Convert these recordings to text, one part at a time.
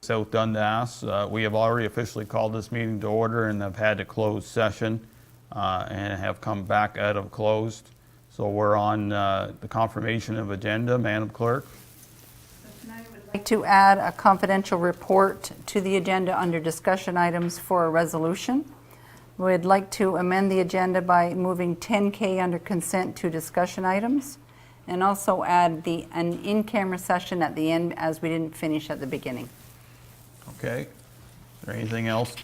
South Dundas. We have already officially called this meeting to order and have had a closed session and have come back out of closed. So we're on the confirmation of agenda. Madam Clerk. Tonight I would like to add a confidential report to the agenda under discussion items for a resolution. We'd like to amend the agenda by moving 10K under consent to discussion items, and also add an in-camera session at the end as we didn't finish at the beginning. Okay. Is there anything else?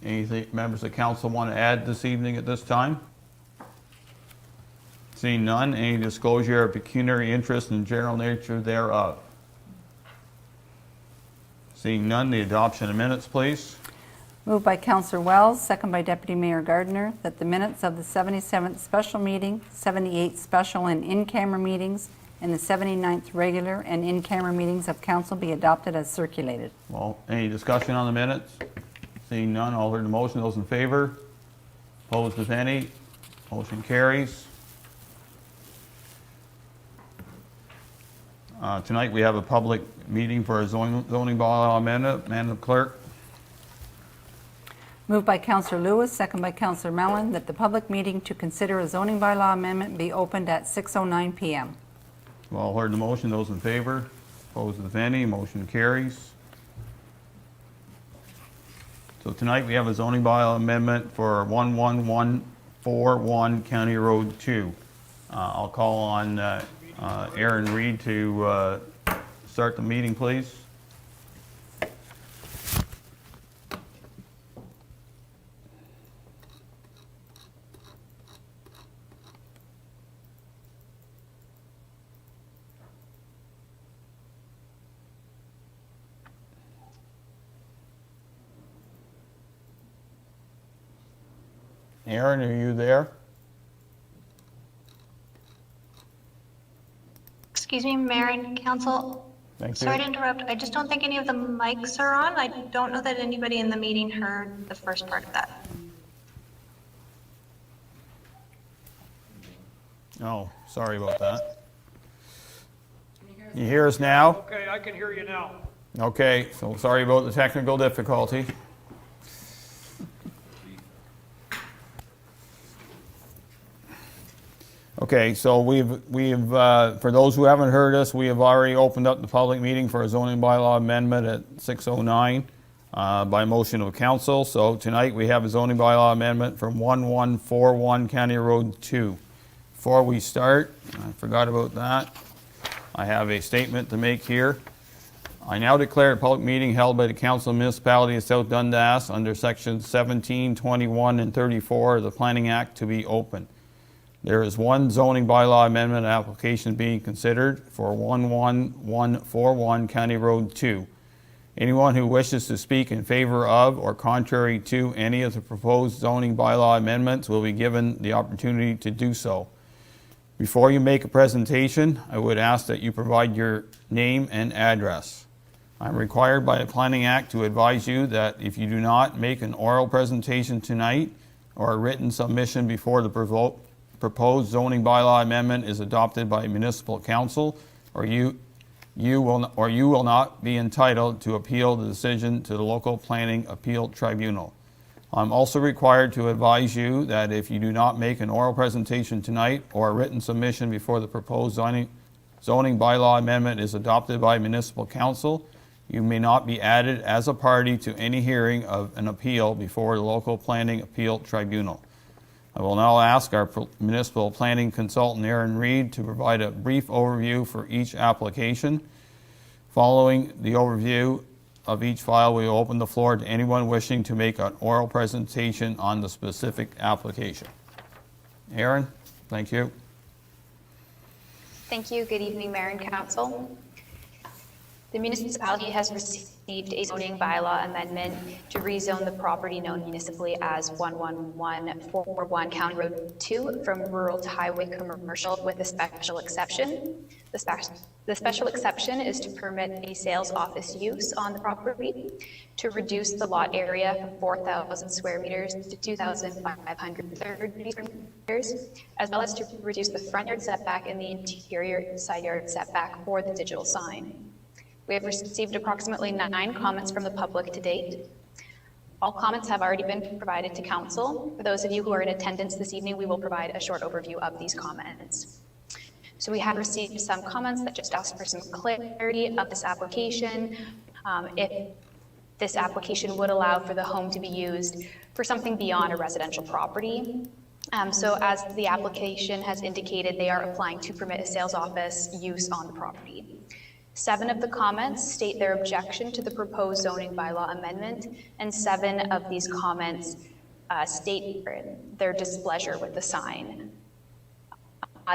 Anything members of council want to add this evening at this time? Seeing none, any disclosure of pecuniary interest and general nature thereof? Seeing none, the adoption of minutes, please. Moved by Councillor Wells, second by Deputy Mayor Gardner, that the minutes of the 77th special meeting, 78th special and in-camera meetings, and the 79th regular and in-camera meetings of council be adopted as circulated. Well, any discussion on the minutes? Seeing none, I'll hear the motion. Those in favor? Opposed, if any? Motion carries. Tonight we have a public meeting for a zoning bylaw amendment. Madam Clerk. Moved by Councillor Lewis, second by Councillor Mellon, that the public meeting to consider a zoning bylaw amendment be opened at 6:09 p.m. Well, I'll heard the motion. Those in favor? Opposed, if any? Motion carries. So tonight we have a zoning bylaw amendment for 11141 County Road 2. I'll call on Aaron Reed to start the meeting, please. Aaron, are you there? Excuse me, Mayor and Council. Thank you. Sorry to interrupt. I just don't think any of the mics are on. I don't know that anybody in the meeting heard the first part of that. Oh, sorry about that. You hear us now? Okay, I can hear you now. Okay, so sorry about the technical difficulty. Okay, so we've for those who haven't heard us, we have already opened up the public meeting for a zoning bylaw amendment at 6:09 by motion of council. So tonight we have a zoning bylaw amendment from 1141 County Road 2. Before we start, I forgot about that. I have a statement to make here. I now declare a public meeting held by the Council of Municipality of South Dundas under sections 17, 21, and 34 of the Planning Act to be open. There is one zoning bylaw amendment application being considered for 11141 County Road 2. Anyone who wishes to speak in favor of or contrary to any of the proposed zoning bylaw amendments will be given the opportunity to do so. Before you make a presentation, I would ask that you provide your name and address. I'm required by the Planning Act to advise you that if you do not make an oral presentation tonight or a written submission before the proposed zoning bylaw amendment is adopted by municipal council, or you will not be entitled to appeal the decision to the local planning appeal tribunal. I'm also required to advise you that if you do not make an oral presentation tonight or a written submission before the proposed zoning bylaw amendment is adopted by municipal council, you may not be added as a party to any hearing of an appeal before the local planning appeal tribunal. I will now ask our municipal planning consultant, Aaron Reed, to provide a brief overview for each application. Following the overview of each file, we will open the floor to anyone wishing to make an oral presentation on the specific application. Aaron, thank you. Thank you. Good evening, Mayor and Council. The municipality has received a zoning bylaw amendment to rezone the property known municipally as 11141 County Road 2 from rural to highway commercial with a special exception. The special exception is to permit a sales office use on the property, to reduce the lot area from 4,000 square meters to 2,530 square meters, as well as to reduce the front yard setback and the interior side yard setback for the digital sign. We have received approximately 9 comments from the public to date. All comments have already been provided to council. For those of you who are in attendance this evening, we will provide a short overview of these comments. So we have received some comments that just ask for some clarity of this application. If this application would allow for the home to be used for something beyond a residential property. So as the application has indicated, they are applying to permit a sales office use on the property. 7 of the comments state their objection to the proposed zoning bylaw amendment, and 7 of these comments state their displeasure with the sign.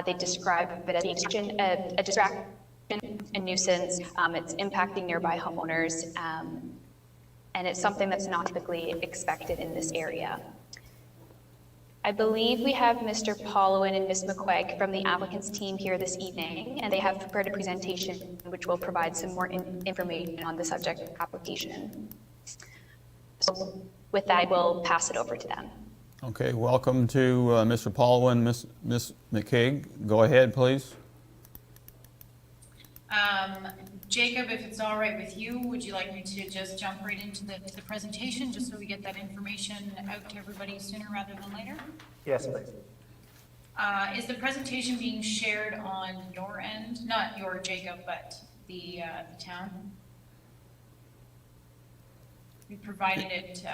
They describe it as being a distraction, a nuisance, it's impacting nearby homeowners, and it's something that's not typically expected in this area. I believe we have Mr. Paulowin and Ms. McQuaig from the applicant's team here this evening, and they have prepared a presentation which will provide some more information on the subject application. So with that, I will pass it over to them. Okay, welcome to Mr. Paulowin, Ms. McKeag. Go ahead, please. Jacob, if it's all right with you, would you like me to just jump right into the presentation, just so we get that information out to everybody sooner rather than later? Yes, please. Is the presentation being shared on your end? Not your, Jacob, but the town? We provided it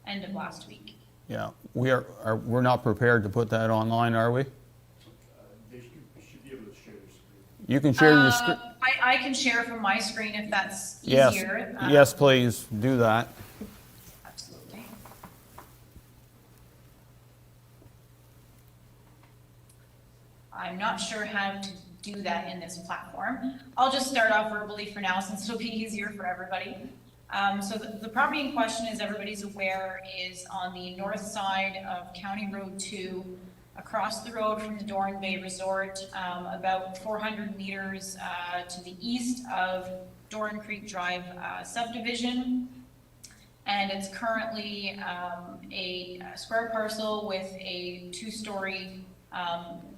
end of last week. Yeah, we're not prepared to put that online, are we? They should be able to share their screen. You can share your screen. I can share from my screen if that's Yes, easier. yes, please, do that. Absolutely. I'm not sure how to do that in this platform. I'll just start off verbally for now, since it'll be easier for everybody. So the property in question, as everybody's aware, is on the north side of County Road 2, across the road from the Doran Bay Resort, about 400 meters to the east of Doran Creek Drive subdivision. And it's currently a square parcel with a 2-story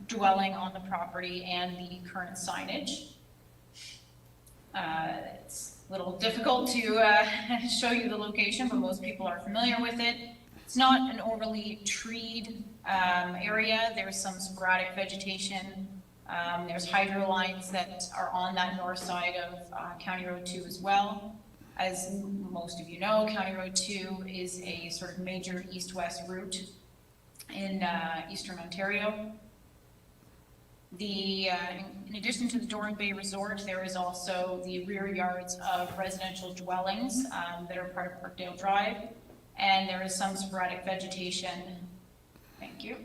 dwelling on the property and the current signage. It's a little difficult to show you the location, but most people are familiar with it. It's not an overly treed area. There's some sporadic vegetation. There's hydro lines that are on that north side of County Road 2 as well. As most of you know, County Road 2 is a sort of major east-west route in eastern Ontario. In addition to the Doran Bay Resort, there is also the rear yards of residential dwellings that are part of Parkdale Drive, and there is some sporadic vegetation. Thank you.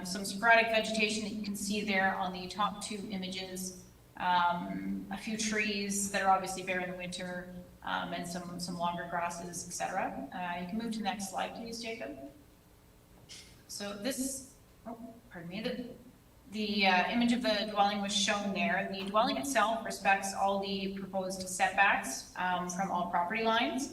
Some sporadic vegetation that you can see there on the top 2 images. A few trees that are obviously bare in the winter, and some longer grasses, etc. You can move to the next slide, please, Jacob. So this, pardon me, the image of the dwelling was shown there. The dwelling itself respects all the proposed setbacks from all property lines.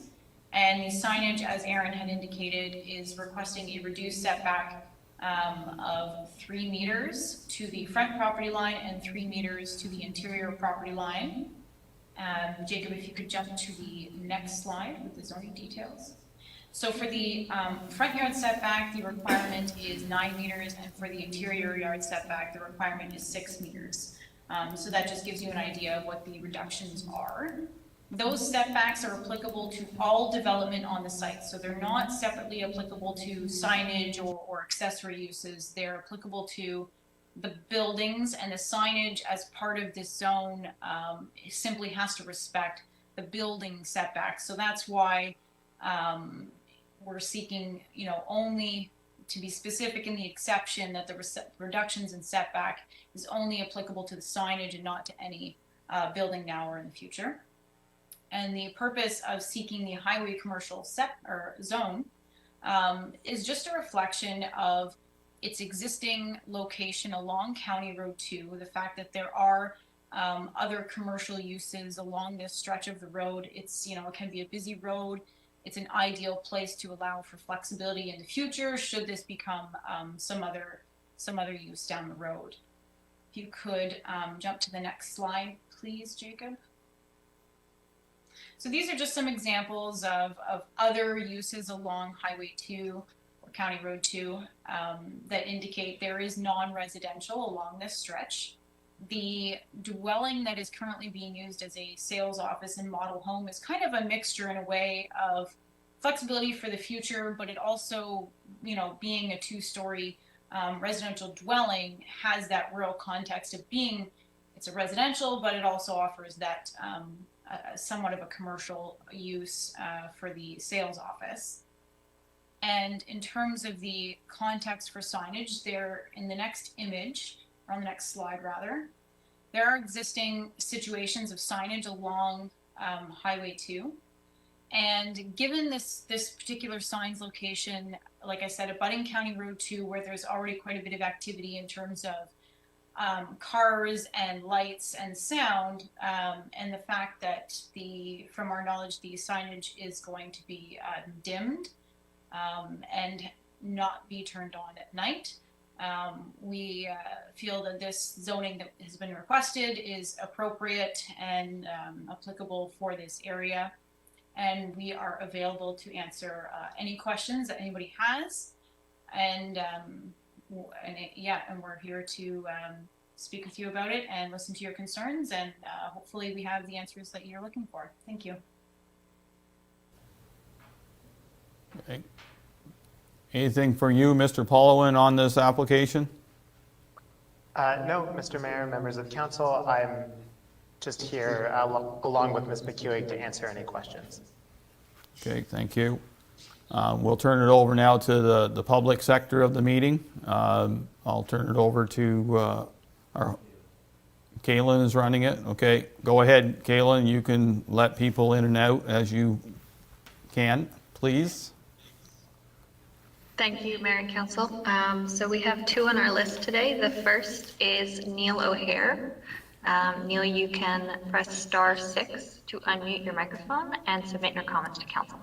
And the signage, as Aaron had indicated, is requesting a reduced setback of 3 meters to the front property line and 3 meters to the interior property line. Jacob, if you could jump to the next slide with the zoning details. So for the front yard setback, the requirement is 9 meters, and for the interior yard setback, the requirement is 6 meters. So that just gives you an idea of what the reductions are. Those setbacks are applicable to all development on the site, so they're not separately applicable to signage or accessory uses. They're applicable to the buildings, and the signage as part of this zone simply has to respect the building setbacks. So that's why we're seeking, only to be specific in the exception that the reductions in setback is only applicable to the signage and not to any building now or in the future. And the purpose of seeking the highway commercial zone is just a reflection of its existing location along County Road 2, the fact that there are other commercial uses along this stretch of the road. It's, it can be a busy road. It's an ideal place to allow for flexibility in the future should this become some other use down the road. If you could jump to the next slide, please, Jacob. So these are just some examples of other uses along Highway 2 or County Road 2 that indicate there is non-residential along this stretch. The dwelling that is currently being used as a sales office and model home is kind of a mixture in a way of flexibility for the future, but it also, being a 2-story residential dwelling has that rural context of being, it's a residential, but it also offers that somewhat of a commercial use for the sales office. And in terms of the context for signage, there in the next image, or on the next slide rather, there are existing situations of signage along Highway 2. And given this particular sign's location, like I said, abutting County Road 2, where there's already quite a bit of activity in terms of cars and lights and sound, and the fact that from our knowledge, the signage is going to be dimmed and not be turned on at night. We feel that this zoning that has been requested is appropriate and applicable for this area. And we are available to answer any questions that anybody has. And we're here to speak with you about it and listen to your concerns. And hopefully we have the answers that you're looking for. Thank you. Okay. Anything for you, Mr. Paulowin, on this application? No, Mr. Mayor, members of council, I'm just here along with Ms. McEwig to answer any questions. Okay, thank you. We'll turn it over now to the public sector of the meeting. I'll turn it over to our Kaylin is running it. Okay, go ahead, Kaylin. You can let people in and out as you can, please. Thank you, Mayor and Council. So we have 2 on our list today. The first is Neil O'Hare. Neil, you can press *6 to unmute your microphone and submit your comments to Council.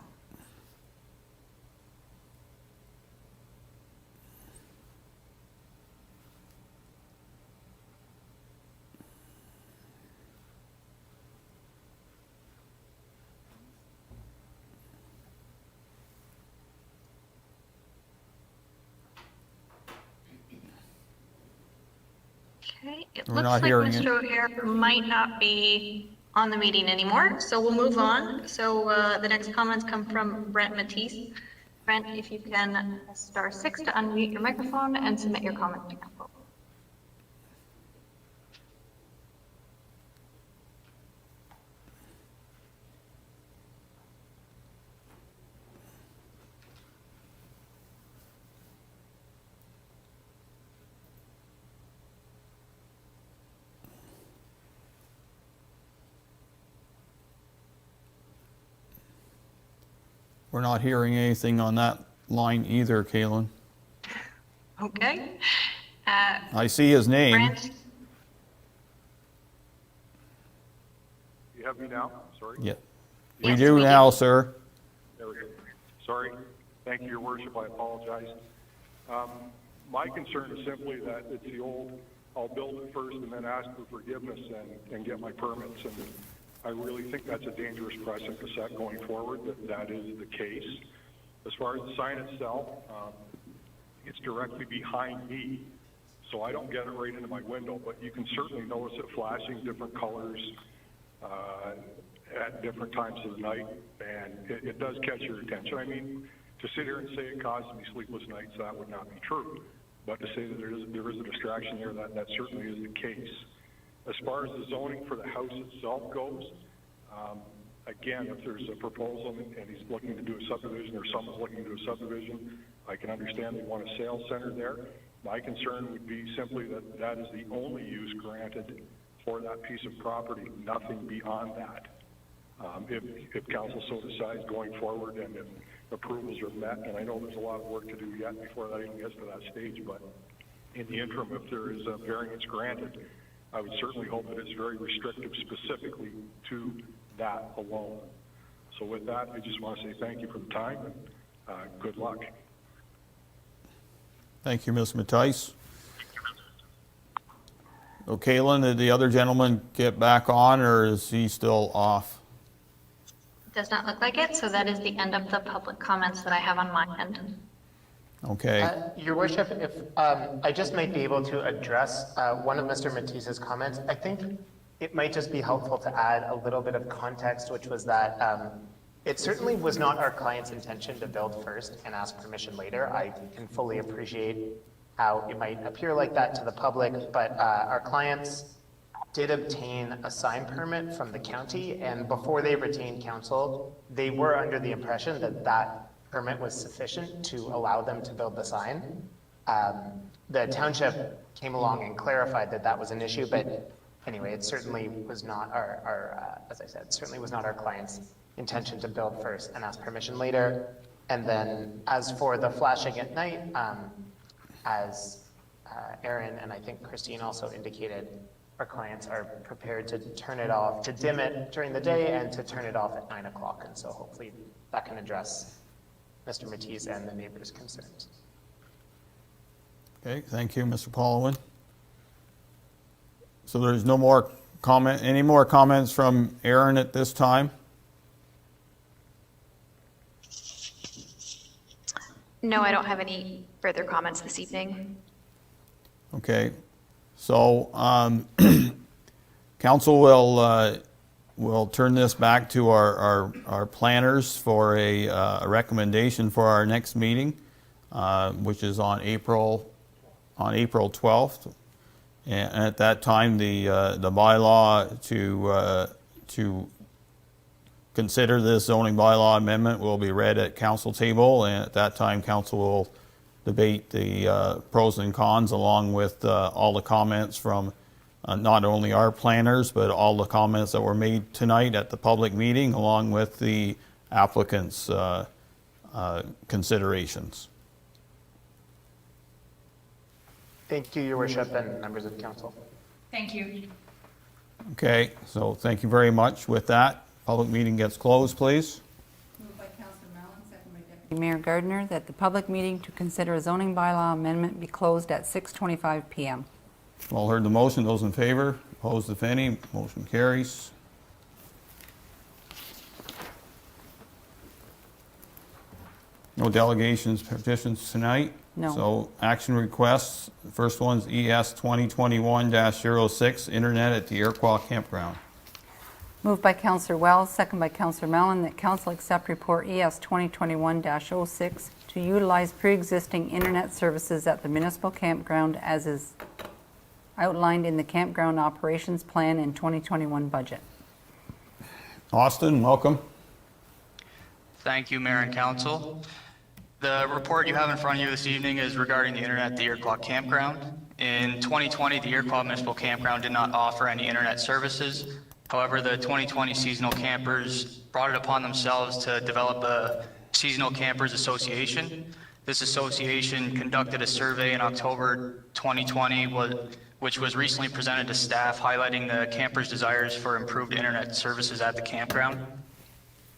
Okay, it We're looks not like hearing it. Mr. O'Hare might not be on the meeting anymore, so we'll move on. So the next comments come from Brent Matisse. Brent, if you can press *6 to unmute your microphone and submit your comment to Council. We're not hearing anything on that line either, Kaylin. Okay. I see his name. Brent, You have me now? Sorry. Yeah. We Yes, do we do. now, sir. There we go. Sorry. Thank you, Your Worship. I apologize. My concern is simply that it's the old, I'll build it first and then ask for forgiveness and get my permits. And I really think that's a dangerous precedent to set going forward, that is the case. As far as the sign itself, it's directly behind me, so I don't get it right into my window, but you can certainly notice it flashing different colors at different times of the night, and it does catch your attention. I mean, to sit here and say it causes me sleepless nights, that would not be true. But to say that there is a distraction there, that certainly is the case. As far as the zoning for the house itself goes, again, if there's a proposal and he's looking to do a subdivision or someone's looking to do a subdivision, I can understand they want a sales center there. My concern would be simply that that is the only use granted for that piece of property, nothing beyond that. If council so decides going forward and if approvals are met, and I know there's a lot of work to do yet before that even gets to that stage, but in the interim, if there is a variance granted, I would certainly hope that it's very restrictive specifically to that alone. So with that, I just want to say thank you for the time and good luck. Thank you, Ms. Mattice. Okay, Kaylin, did the other gentleman get back on, or is he still off? Does not look like it, so that is the end of the public comments that I have on my end. Okay, Your worship, if I just might be able to address one of Mr. Matisse's comments, I think it might just be helpful to add a little bit of context, which was that it certainly was not our client's intention to build first and ask permission later. I can fully appreciate how it might appear like that to the public, but our clients did obtain a sign permit from the county, and before they retained counsel, they were under the impression that that permit was sufficient to allow them to build the sign. The township came along and clarified that that was an issue, but anyway, it certainly was not as I said, certainly was not our client's intention to build first and ask permission later. And then as for the flashing at night, as Aaron and I think Christine also indicated, our clients are prepared to turn it off, to dim it during the day and to turn it off at 9 o'clock. And so hopefully that can address Mr. Matisse and the neighbors' concerns. okay, thank you, Mr. Paulowin. So there's no more comment, any more comments from Aaron at this time? No, I don't have any further comments this evening. Okay, so council will turn this back to our planners for a recommendation for our next meeting, which is on April 12th. And at that time, the bylaw to consider this zoning bylaw amendment will be read at council table, and at that time, council will debate the pros and cons along with all the comments from not only our planners, but all the comments that were made tonight at the public meeting, along with the applicant's considerations. Thank you, Your Worship, and members of council. Thank you. Okay, so thank you very much. With that, public meeting gets closed, please. Moved by Councillor Mallon, second by Deputy Mayor Gardner, that the public meeting to consider a zoning bylaw amendment be closed at 6:25 p.m. All heard the motion. Those in favor? Opposed, if any? Motion carries. No delegations, petitions tonight? No. So action requests. The first one's ES 2021-06, Internet at the Iroquois Campground. Moved by Councillor Wells, second by Councillor Mellon, that council accept report ES 2021-06 to utilize pre-existing internet services at the municipal campground as is outlined in the campground operations plan and 2021 budget. Austin, welcome. Thank you, Mayor and Council. The report you have in front of you this evening is regarding the internet at the Iroquois Campground. In 2020, the Iroquois Municipal Campground did not offer any internet services. However, the 2020 seasonal campers brought it upon themselves to develop a Seasonal Campers Association. This association conducted a survey in October 2020, which was recently presented to staff, highlighting the campers' desires for improved internet services at the campground.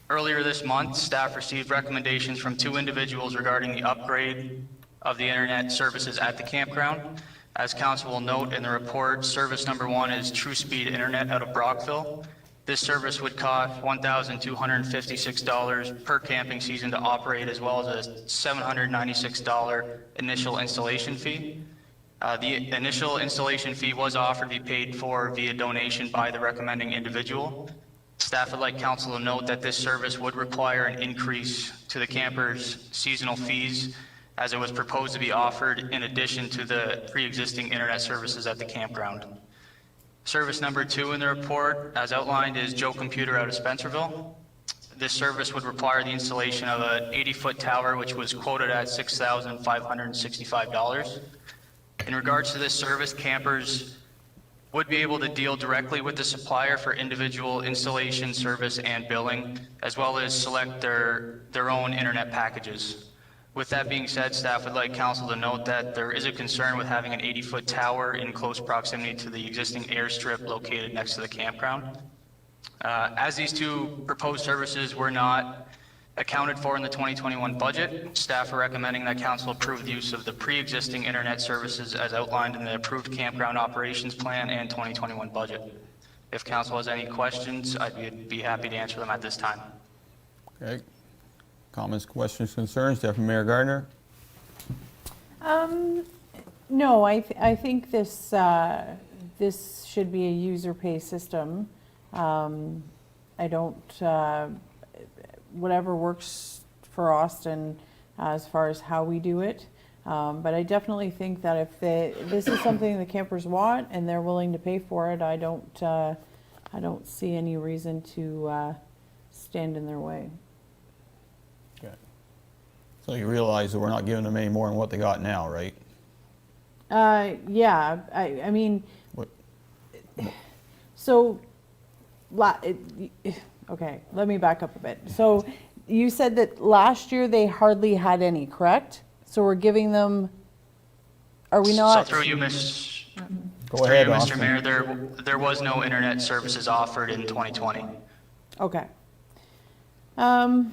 Earlier this month, staff received recommendations from 2 individuals regarding the upgrade of the internet services at the campground. As council will note in the report, service number 1 is True Speed Internet out of Brockville. This service would cost $1,256 per camping season to operate, as well as a $796 initial installation fee. The initial installation fee was offered to be paid for via donation by the recommending individual. Staff would like council to note that this service would require an increase to the campers' seasonal fees, as it was proposed to be offered in addition to the pre-existing internet services at the campground. Service number 2 in the report, as outlined, is Joe Computer out of Spencerville. This service would require the installation of an 80-foot tower, which was quoted at $6,565. In regards to this service, campers would be able to deal directly with the supplier for individual installation, service, and billing, as well as select their own internet packages. With that being said, staff would like council to note that there is a concern with having an 80-foot tower in close proximity to the existing airstrip located next to the campground. As these 2 proposed services were not accounted for in the 2021 budget, staff are recommending that council approve the use of the pre-existing internet services as outlined in the approved campground operations plan and 2021 budget. If council has any questions, I'd be happy to answer them at this time. Okay. Comments, questions, concerns? Deputy Mayor Gardner? No, I think this, this should be a user pay system. I don't, whatever works for Austin as far as how we do it. But I definitely think that if this is something the campers want and they're willing to pay for it, I don't see any reason to stand in their way. Okay. So you realize that we're not giving them any more than what they got now, right? Yeah, I mean, What, so, okay, let me back up a bit. So you said that last year they hardly had any, correct? So we're giving them, are we So not? through you, Go through ahead, you, Mr. Austin. Mayor, there was no internet services offered in 2020. Okay. I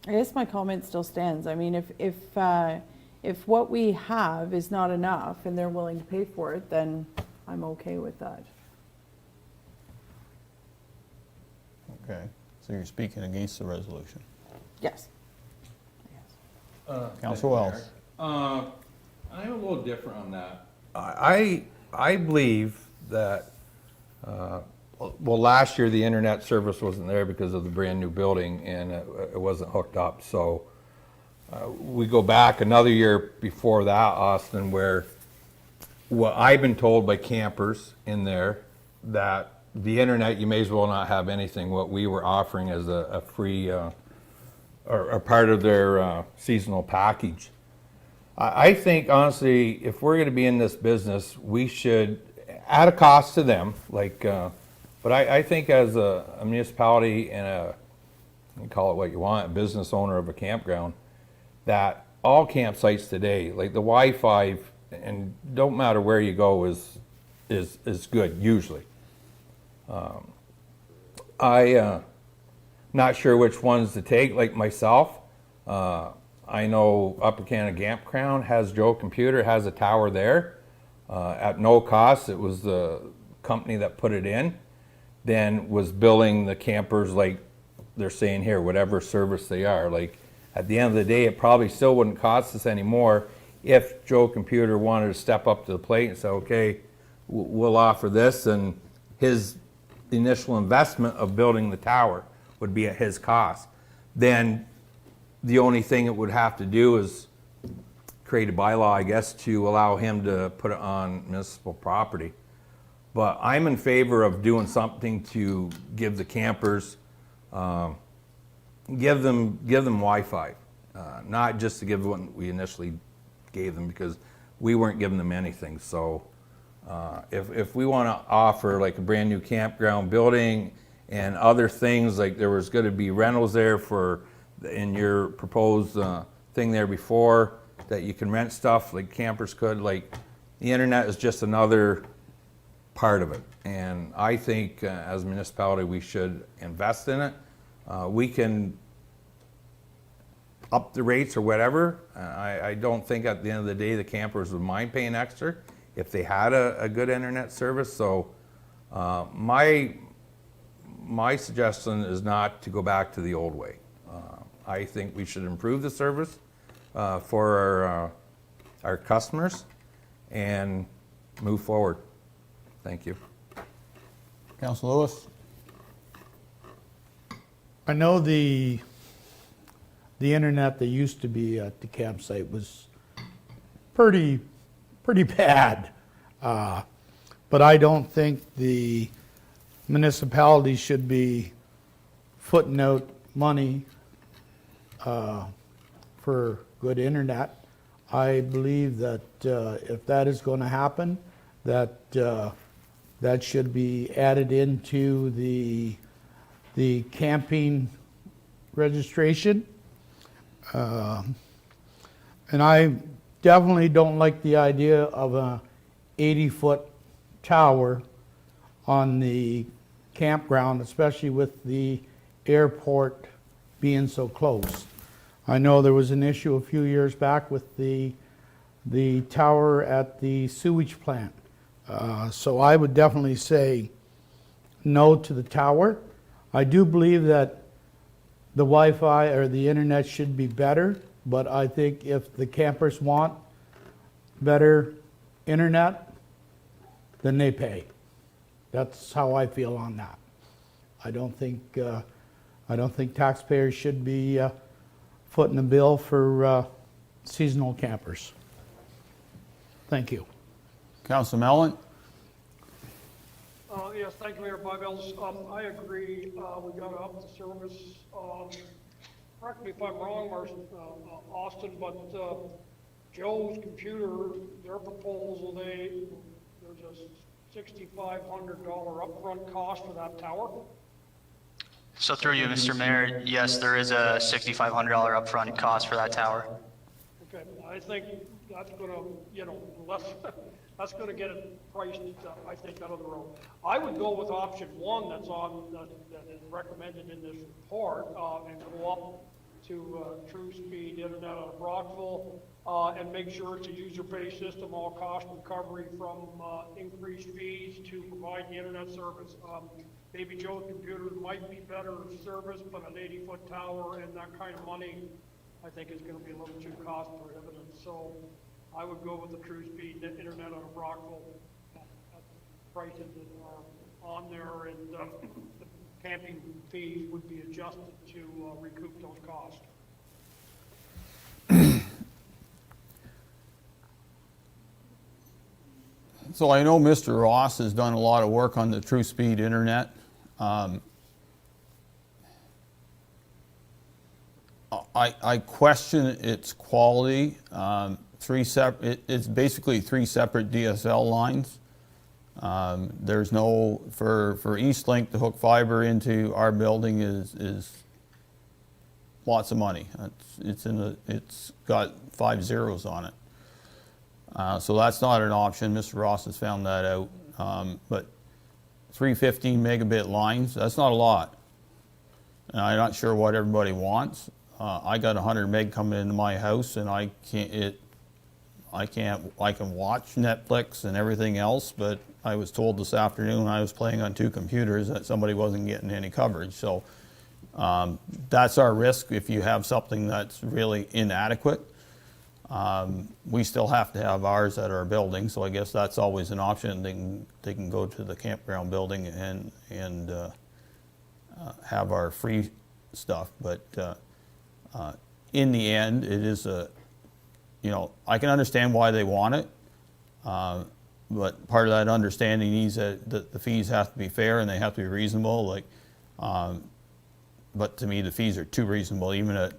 guess my comment still stands. I mean, if what we have is not enough and they're willing to pay for it, then I'm okay with that. Okay. So you're speaking against the resolution. Yes. Councilor Wells? I'm a little different on that. I believe that, well, last year the internet service wasn't there because of the brand new building and it wasn't hooked up. So we go back another year before that, Austin, where what I've been told by campers in there that the internet, you may as well not have anything. What we were offering as a free or part of their seasonal package. I think, honestly, if we're going to be in this business, we should, at a cost to them, like, but I think as a municipality and you can call it what you want, a business owner of a campground, that all campsites today, like the Wi-Fi, and don't matter where you go, is good, usually. Not sure which ones to take, like myself. I know Upper Canada Campground has Joe Computer, has a tower there at no cost. It was the company that put it in, then was billing the campers like they're saying here, whatever service they are. Like at the end of the day, it probably still wouldn't cost us any more if Joe Computer wanted to step up to the plate and say, okay, we'll offer this, and his initial investment of building the tower would be at his cost. Then the only thing it would have to do is create a bylaw, I guess, to allow him to put it on municipal property. But I'm in favor of doing something to give the campers, give them Wi-Fi, not just to give what we initially gave them, because we weren't giving them anything. So if we want to offer like a brand new campground building and other things, like there was going to be rentals there for, in your proposed thing there before, that you can rent stuff like campers could, like the internet is just another part of it. And I think as a municipality we should invest in it. We can up the rates or whatever. I don't think at the end of the day the campers would mind paying extra if they had a good internet service. So my suggestion is not to go back to the old way. I think we should improve the service for our customers and move forward. Thank you. Councilor Lewis? I know the internet that used to be at the campsite was pretty bad, but I don't think the municipality should be footing out money for good internet. I believe that if that is going to happen, that should be added into the camping registration. And I definitely don't like the idea of a 80-foot tower on the campground, especially with the airport being so close. I know there was an issue a few years back with the tower at the sewage plant. So I would definitely say no to the tower. I do believe that the Wi-Fi or the internet should be better, but I think if the campers want better internet, then they pay. That's how I feel on that. I don't think taxpayers should be footing the bill for seasonal campers. Thank you. Councilor Mellon? Yes, thank you, Mayor Buggles. I agree, we gotta up the service. Correct me if I'm wrong, Austin, but Joe's Computer, their proposal, there's a $6,500 upfront cost for that tower. So through you, Mr. Mayor, yes, there is a $6,500 upfront cost for that tower. Okay, I think that's gonna, that's gonna get it priced, I think, out of the road. I would go with option one that is recommended in this report, and go up to true speed internet out of Rockville, and make sure it's a user-pay system, all cost recovery from increased fees to provide the internet service. Maybe Joe's Computer might be better service, but an 80-foot tower and that kind of money, I think is gonna be a little too cost prohibitive. So I would go with the true speed internet out of Rockville at prices that are on there, and the camping fees would be adjusted to recoup those costs. So I know Mr. Ross has done a lot of work on the True Speed internet. I question its quality. It's basically 3 separate DSL lines. There's no, for Eastlink to hook fiber into our building is lots of money. It's got 5 zeros on it. So that's not an option. Mr. Ross has found that out. But 3 15 megabit lines, that's not a lot. And I'm not sure what everybody wants. I got 100 meg coming into my house, and I can watch Netflix and everything else, but I was told this afternoon when I was playing on 2 computers that somebody wasn't getting any coverage. So that's our risk if you have something that's really inadequate. We still have to have ours at our building, so I guess that's always an option. They can go to the campground building and have our free stuff. But in the end, it is I can understand why they want it, but part of that understanding is that the fees have to be fair and they have to be reasonable. But to me, the fees are too reasonable, even at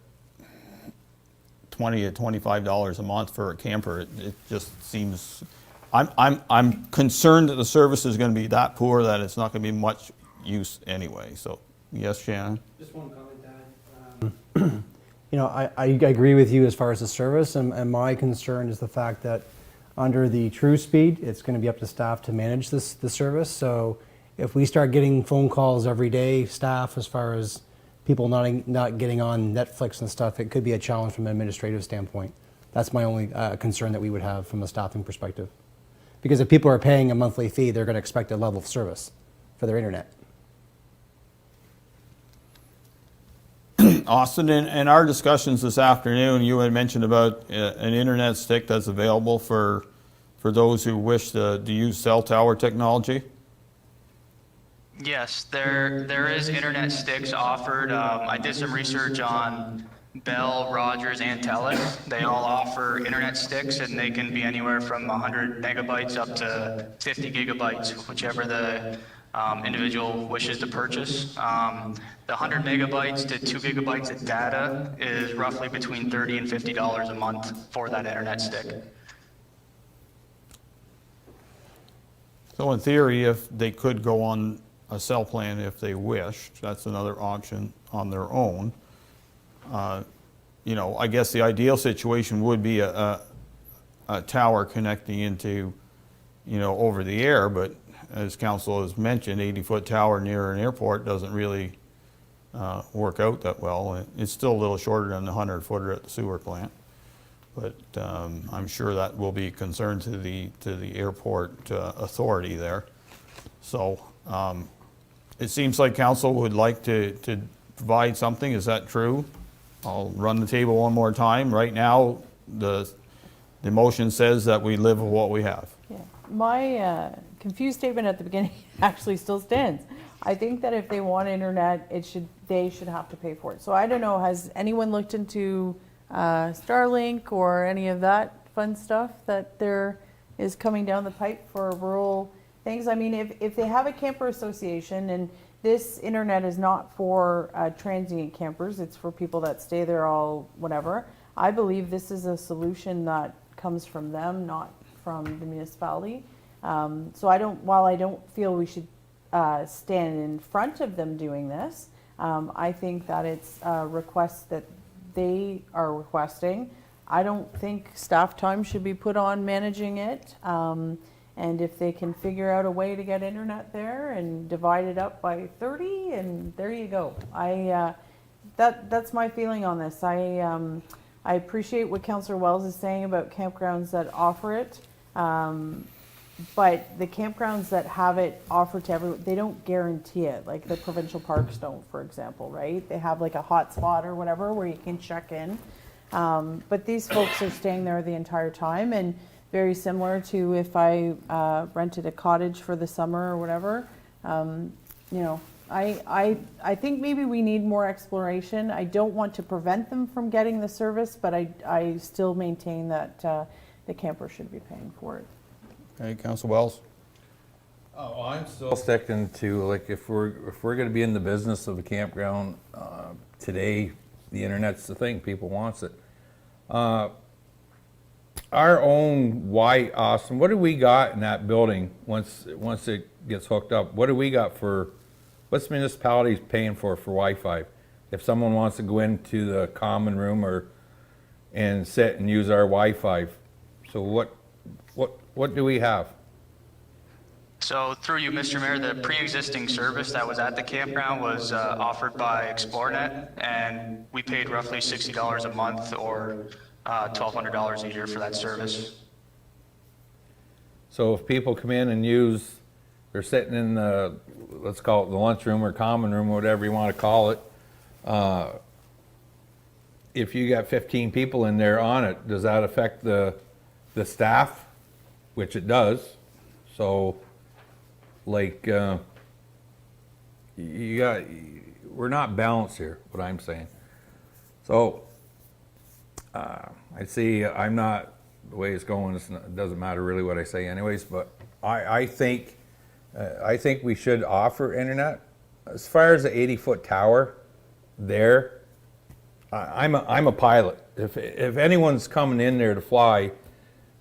$20 to $25 a month for a camper. It just seems. I'm concerned that the service is going to be that poor that it's not going to be much use anyway. So yes, Shannon. Just one comment, Dad. I agree with you as far as the service, and my concern is the fact that under the True Speed, it's going to be up to staff to manage the service. So if we start getting phone calls every day, staff, as far as people not getting on Netflix and stuff, it could be a challenge from an administrative standpoint. That's my only concern that we would have from a staffing perspective. Because if people are paying a monthly fee, they're going to expect a level of service for their internet. Austin, in our discussions this afternoon, you had mentioned about an internet stick that's available for those who wish to use cell tower technology. Yes, there is internet sticks offered. I did some research on Bell, Rogers, and Telus. They all offer internet sticks, and they can be anywhere from 100 megabytes up to 50 gigabytes, whichever the individual wishes to purchase. The 100 megabytes to 2 gigabytes of data is roughly between $30 and $50 a month for that internet stick. So in theory, if they could go on a cell plan if they wished, that's another option on their own. I guess the ideal situation would be a tower connecting into, over the air, but as council has mentioned, 80-foot tower near an airport doesn't really work out that well. It's still a little shorter than the 100-footer at the sewer plant, but I'm sure that will be a concern to the airport authority there. So It seems like council would like to provide something, is that true? I'll run the table one more time. Right now, the motion says that we live with what we have. Yeah. My confused statement at the beginning actually still stands. I think that if they want internet, they should have to pay for it. So I don't know, has anyone looked into Starlink or any of that fun stuff that there is coming down the pipe for rural things? I mean, if they have a camper association, and this internet is not for transient campers, it's for people that stay there all whatever, I believe this is a solution that comes from them, not from the municipality. So while I don't feel we should stand in front of them doing this, I think that it's a request that they are requesting. I don't think staff time should be put on managing it. And if they can figure out a way to get internet there and divide it up by 30, and there you go. That's my feeling on this. I appreciate what Councillor Wells is saying about campgrounds that offer it. But the campgrounds that have it offered to everyone, they don't guarantee it, like the provincial parks don't, for example, right? They have like a hotspot or whatever where you can check in. But these folks are staying there the entire time, and very similar to if I rented a cottage for the summer or whatever. You know, I think maybe we need more exploration. I don't want to prevent them from getting the service, but I still maintain that the camper should be paying for it. Okay, Councillor Wells? Oh, I'm still sticking to, like, if we're going to be in the business of a campground, today, the internet's the thing, people wants it. Our own white Austin, what do we got in that building once it gets hooked up? What do we got for, what's municipalities paying for Wi-Fi? If someone wants to go into the common room and sit and use our Wi-Fi, so what do we have? So through you, Mr. Mayor, the pre-existing service that was at the campground was offered by ExploreNet, and we paid roughly $60 a month or $1,200 a year for that service. So if people come in and they're sitting in the, let's call it the lunchroom or common room, whatever you want to call it, if you got 15 people in there on it, does that affect the staff? Which it does. So, like, we're not balanced here, what I'm saying. So, I see I'm not, the way it's going, it doesn't matter really what I say anyways, but I think we should offer internet. As far as the 80-foot tower there, I'm a pilot. If anyone's coming in there to fly,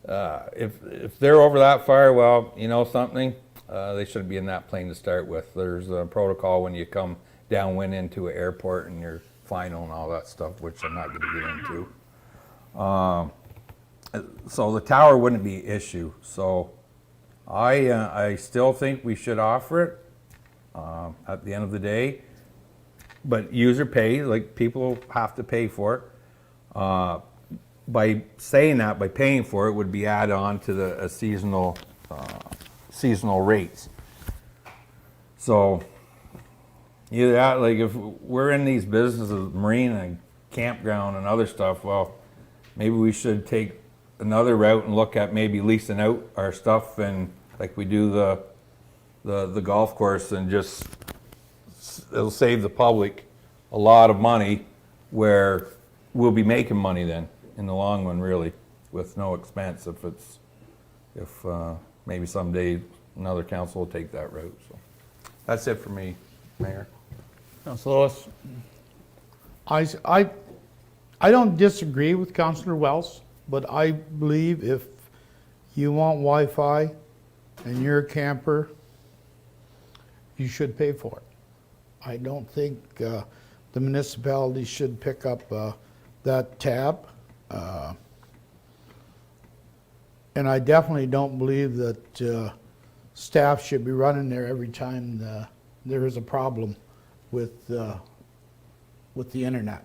if they're over that far, well, you know something, they shouldn't be in that plane to start with. There's a protocol when you come downwind into an airport and you're final and all that stuff, which I'm not going to get into. So the tower wouldn't be an issue. So I still think we should offer it at the end of the day. But user pay, like people have to pay for it. By saying that, by paying for it, would be added on to the seasonal rates. So either that, like if we're in these businesses, marine and campground and other stuff, well, maybe we should take another route and look at maybe leasing out our stuff, and like we do the golf course, and just it'll save the public a lot of money, where we'll be making money then in the long run, really, with no expense. If maybe someday another council will take that route. So that's it for me, Mayor. Councillor Lewis? I don't disagree with Councillor Wells, but I believe if you want Wi-Fi and you're a camper, you should pay for it. I don't think the municipality should pick up that tab. And I definitely don't believe that staff should be running there every time there is a problem with the internet.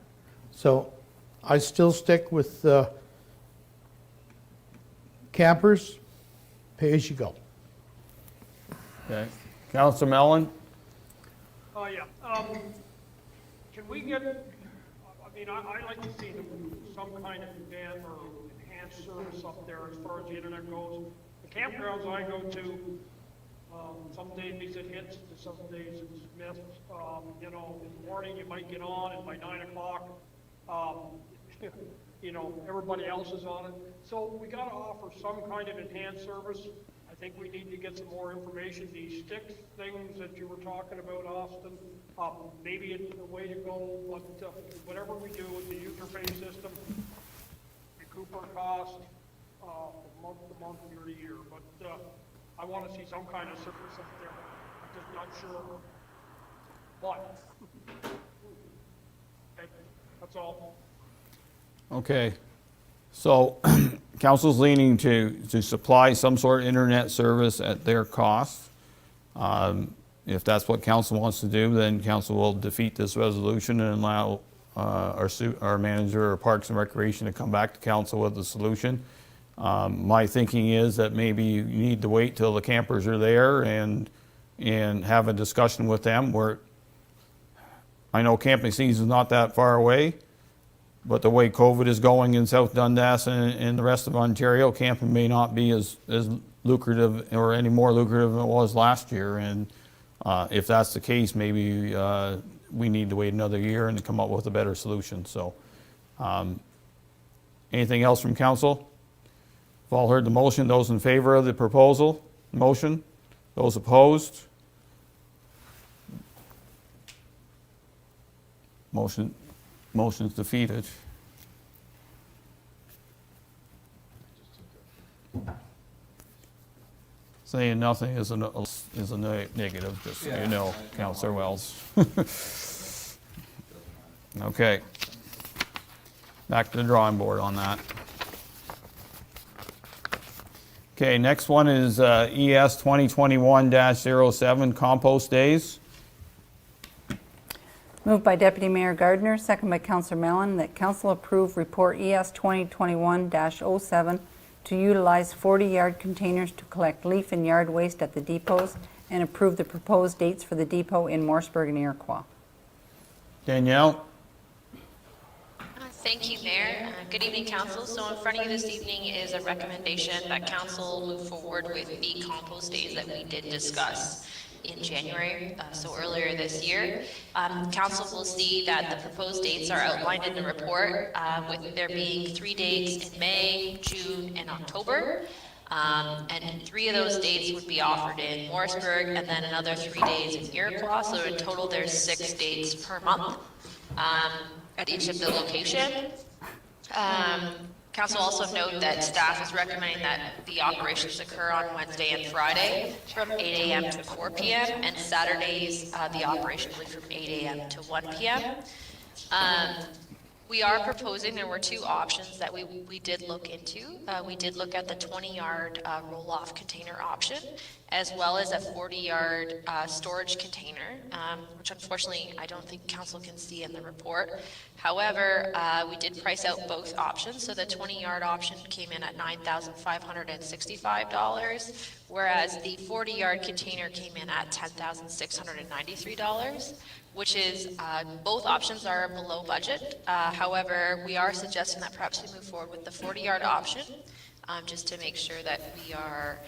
So I still stick with campers, pay as you go. Okay. Councillor Mellon? Oh, yeah. Can we get, I mean, I like to see some kind of van or enhanced service up there as far as the internet goes. The campgrounds I go to, some days it hits, some days it's missed. You know, in the morning you might get on, and by 9 o'clock, you know, everybody else is on it. So we gotta offer some kind of enhanced service. I think we need to get some more information. These stick things that you were talking about, Austin, maybe it's the way to go, but whatever we do with the user pay system, recoup our cost, month to month, year to year. But I want to see some kind of service up there. I'm just not sure what. Okay, that's all. Okay, so council's leaning to supply some sort of internet service at their cost. If that's what council wants to do, then council will defeat this resolution and allow our manager or Parks and Recreation to come back to council with a solution. My thinking is that maybe you need to wait till the campers are there and have a discussion with them. Where I know camping season is not that far away, but the way COVID is going in South Dundas and the rest of Ontario, camping may not be as lucrative or any more lucrative than it was last year. And if that's the case, maybe we need to wait another year and come up with a better solution. So, anything else from council? We've all heard the motion. Those in favor of the proposal, motion? Those opposed? Motion's defeated. Saying nothing is a negative, just so you know, Councillor Wells. Okay. Back to the drawing board on that. Okay, next one is ES 2021-07 compost days. Moved by Deputy Mayor Gardner, second by Councillor Mellon, that council approve report ES 2021-07 to utilize 40-yard containers to collect leaf and yard waste at the depots and approve the proposed dates for the depot in Morrisburg and Iroquois. Danielle? Thank you, Mayor. Good evening, Council. So in front of you this evening is a recommendation that Council move forward with the compost days that we did discuss in January, so earlier this year. Council will see that the proposed dates are outlined in the report, with there being 3 dates in May, June, and October. And 3 of those dates would be offered in Morrisburg, and then another 3 days in Iroquois. So in total, there's 6 dates per month at each of the location. Council also note that staff is recommending that the operations occur on Wednesday and Friday from 8 a.m. to 4 p.m. and Saturdays the operations will be from 8 a.m. to 1 p.m. We are proposing, there were 2 options that we did look into. We did look at the 20-yard roll-off container option, as well as a 40-yard storage container, which unfortunately I don't think council can see in the report. However, we did price out both options. So the 20-yard option came in at $9,565, whereas the 40-yard container came in at $10,693. Which is, both options are below budget. However, we are suggesting that perhaps we move forward with the 40-yard option, just to make sure that we are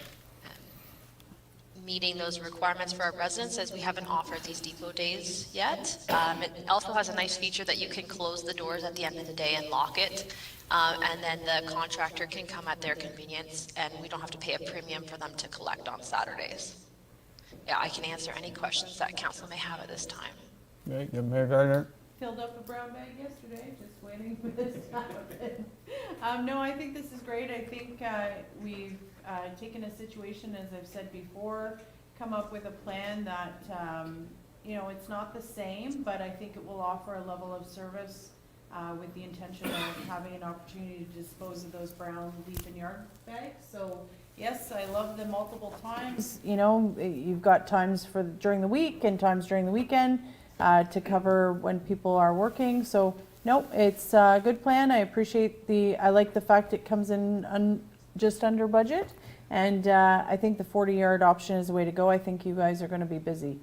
meeting those requirements for our residents, as we haven't offered these depot days yet. It also has a nice feature that you can close the doors at the end of the day and lock it, and then the contractor can come at their convenience, and we don't have to pay a premium for them to collect on Saturdays. Yeah, I can answer any questions that council may have at this time. Okay, Mayor Gardner? Filled up a brown bag yesterday, just waiting for this to happen. No, I think this is great. I think we've taken a situation, as I've said before, come up with a plan that, you know, it's not the same, but I think it will offer a level of service with the intention of having an opportunity to dispose of those brown leaf and yard bags. So yes, I love the multiple times. You know, you've got times for during the week and times during the weekend to cover when people are working. So no, it's a good plan. I appreciate I like the fact it comes in just under budget. And I think the 40-yard option is the way to go. I think you guys are going to be busy.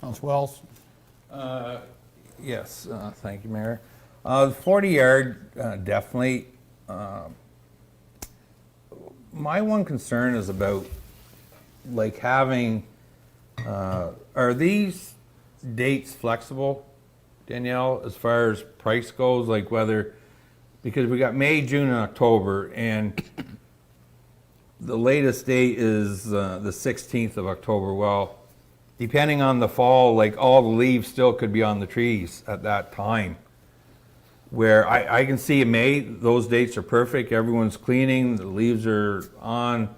Councilor Wells? Yes, thank you, Mayor. The 40-yard, definitely. My one concern is about, like, having, are these dates flexible, Danielle, as far as price goes? Like whether, because we got May, June, and October, and the latest date is the 16th of October. Well, depending on the fall, like all the leaves still could be on the trees at that time. Where I can see in May, those dates are perfect. Everyone's cleaning, the leaves are on.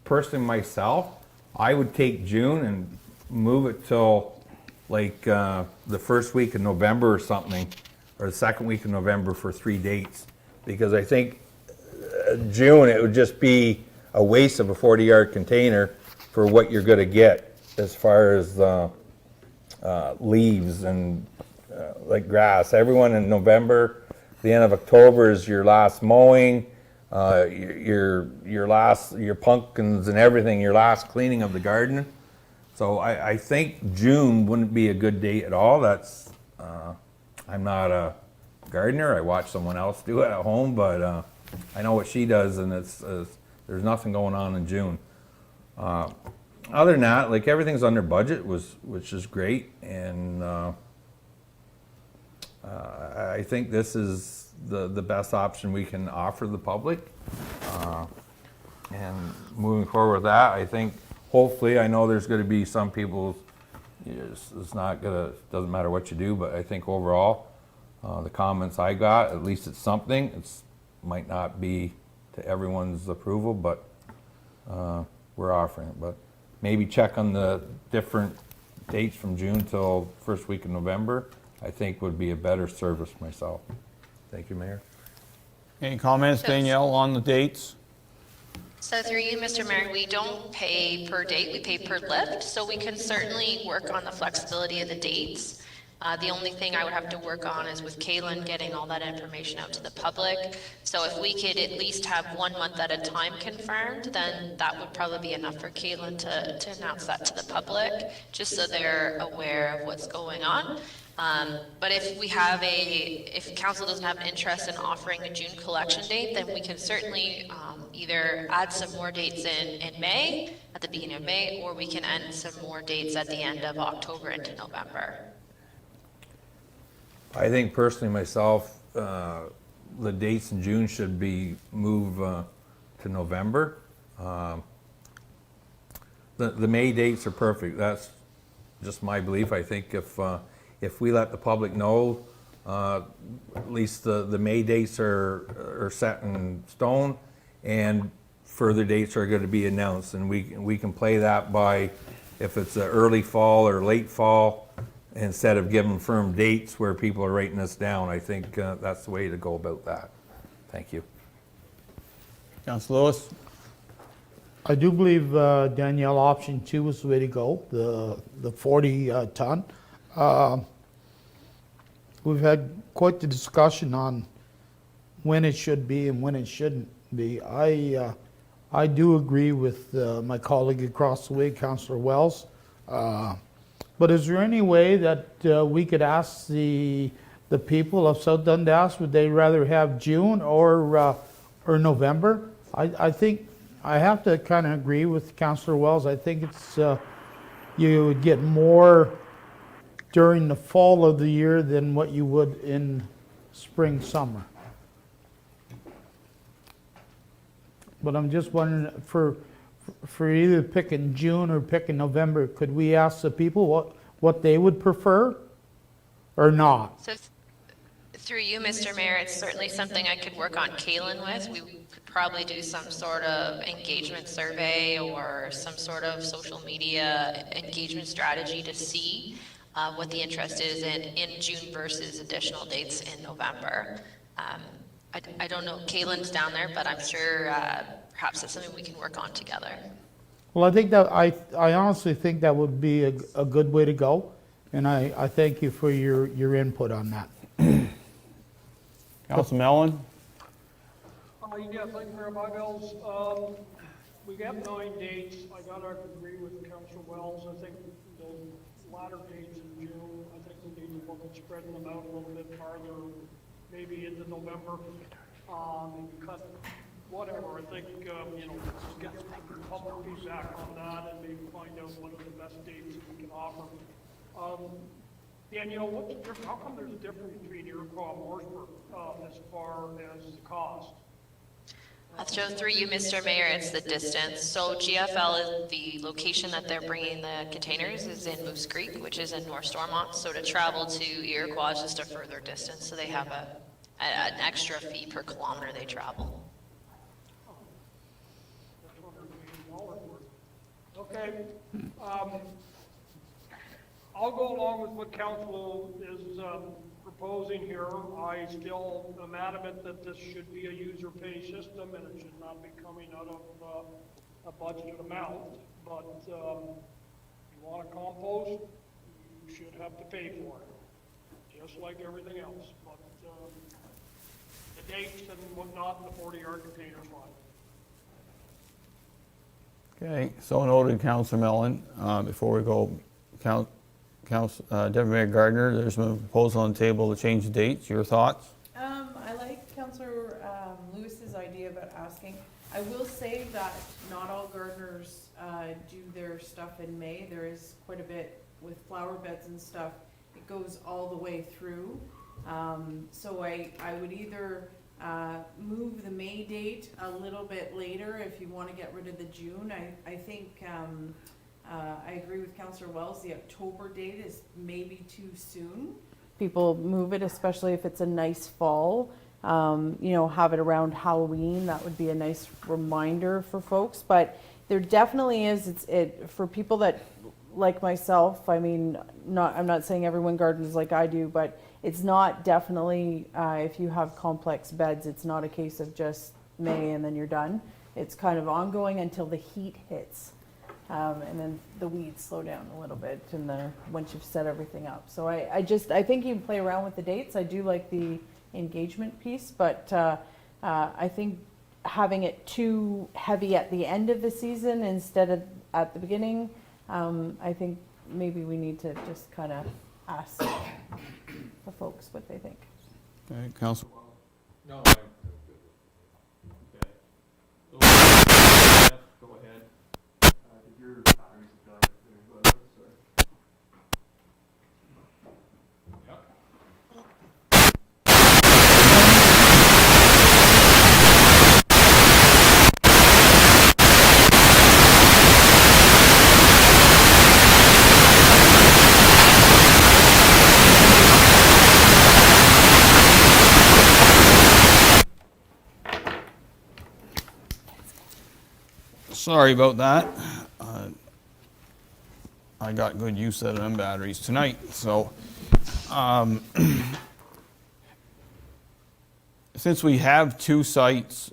Personally, myself, I would take June and move it till like the first week of November or something, or the second week of November for 3 dates. Because I think June, it would just be a waste of a 40-yard container for what you're gonna get as far as leaves and like grass. Everyone in November, the end of October is your last mowing, your pumpkins and everything, your last cleaning of the garden. So I think June wouldn't be a good date at all. That's, I'm not a gardener. I watch someone else do it at home, but I know what she does, and there's nothing going on in June. Other than that, like everything's under budget, which is great, and I think this is the best option we can offer the public. And moving forward with that, I think hopefully, I know there's going to be some people, it's not gonna, doesn't matter what you do, but I think overall, the comments I got, at least it's something. It's might not be to everyone's approval, but we're offering it. But maybe check on the different dates from June till first week of November. I think would be a better service myself. Thank you, Mayor. Any comments, Danielle, on the dates? So through you, Mr. Mayor, we don't pay per date, we pay per lift, so we can certainly work on the flexibility of the dates. The only thing I would have to work on is with Kaylin getting all that information out to the public. So if we could at least have 1 month at a time confirmed, then that would probably be enough for Kaylin to announce that to the public, just so they're aware of what's going on. But if council doesn't have an interest in offering a June collection date, then we can certainly either add some more dates in May, at the beginning of May, or we can add some more dates at the end of October into November. I think personally myself, the dates in June should be moved to November. The May dates are perfect. That's just my belief. I think if we let the public know, at least the May dates are set in stone, and further dates are going to be announced, and we can play that by if it's an early fall or late fall, instead of giving firm dates where people are writing us down. I think that's the way to go about that. Thank you. Councilor Lewis? I do believe Danielle, option 2 was the way to go, the 40 ton. We've had quite the discussion on when it should be and when it shouldn't be. I do agree with my colleague across the way, Councillor Wells. But is there any way that we could ask the people of South Dundas, would they rather have June or November? I think I have to kind of agree with Councillor Wells. I think it's you would get more during the fall of the year than what you would in spring, summer. But I'm just wondering, for either picking June or picking November, could we ask the people what they would prefer or not? So through you, Mr. Mayor, it's certainly something I could work on Kaylin with. We could probably do some sort of engagement survey or some sort of social media engagement strategy to see what the interest is in June versus additional dates in November. I don't know, Kaylin's down there, but I'm sure perhaps that's something we can work on together. Well, I think that I honestly think that would be a good way to go, and I thank you for your input on that. Councilor Mellon? Yeah, thank you very much, Mills. we got 9 dates. I gotta agree with Councillor Wells. I think those latter dates in June, I think we need to look at spreading them out a little bit farther, maybe into November. Cut, whatever, I think, you know, just get some public feedback on that and maybe find out what are the best dates we can offer. Dan, you know, how come there's a difference between Iroquois and Morrisburg, as far as the cost? I'll show through you, Mr. Mayor, it's the distance. So GFL is the location that they're bringing the containers is in Moose Creek, which is in North Stormont. So to travel to Iroquois is just a further distance. So they have an extra fee per kilometer they travel. Okay. I'll go along with what council is proposing here. I still am adamant that this should be a user pay system and it should not be coming out of a budgeted amount. But if you want to compost, you should have to pay for it, just like everything else. But the dates and whatnot, the 40-yard containers line. Okay, so noted, Councillor Mellon. Before we go, Deputy Mayor Gardner, there's a proposal on the table to change the dates. Your thoughts? I like Councillor Lewis's idea about asking. I will say that not all gardeners do their stuff in May. There is quite a bit with flower beds and stuff. It goes all the way through. So I would either move the May date a little bit later if you want to get rid of the June. I think I agree with Councillor Wells. The October date is maybe too soon. People move it, especially if it's a nice fall. You know, have it around Halloween. That would be a nice reminder for folks. But there definitely is. It for people that like myself. I mean, I'm not saying everyone gardens like I do, but it's not definitely if you have complex beds. It's not a case of just May and then you're done. It's kind of ongoing until the heat hits. And then the weeds slow down a little bit once you've set everything up. So I think you can play around with the dates. I do like the engagement piece, but I think having it too heavy at the end of the season instead of at the beginning, I think maybe we need to just kind of ask the folks what they think. Okay, Councillor. No, go ahead. Your batteries died there, but Sorry about that. I got good use out of them batteries tonight. So, since we have 2 sites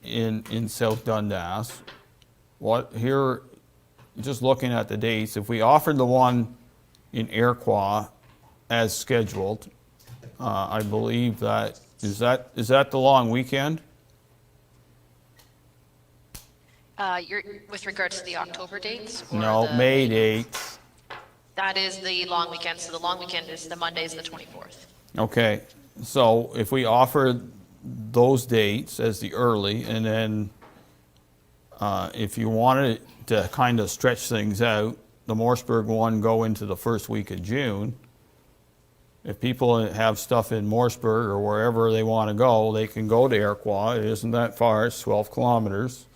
in South Dundas, just looking at the dates, if we offered the one in Iroquois as scheduled, I believe is that the long weekend? You're, with regards to the October dates? Or No, the May dates. That is the long weekend, so the long weekend is the Monday is the 24th. Okay, so if we offer those dates as the early, and then if you wanted to kind of stretch things out, the Morrisburg one go into the first week of June. If people have stuff in Morrisburg or wherever they want to go, they can go to Iroquois. It isn't that far, it's 12 kilometers.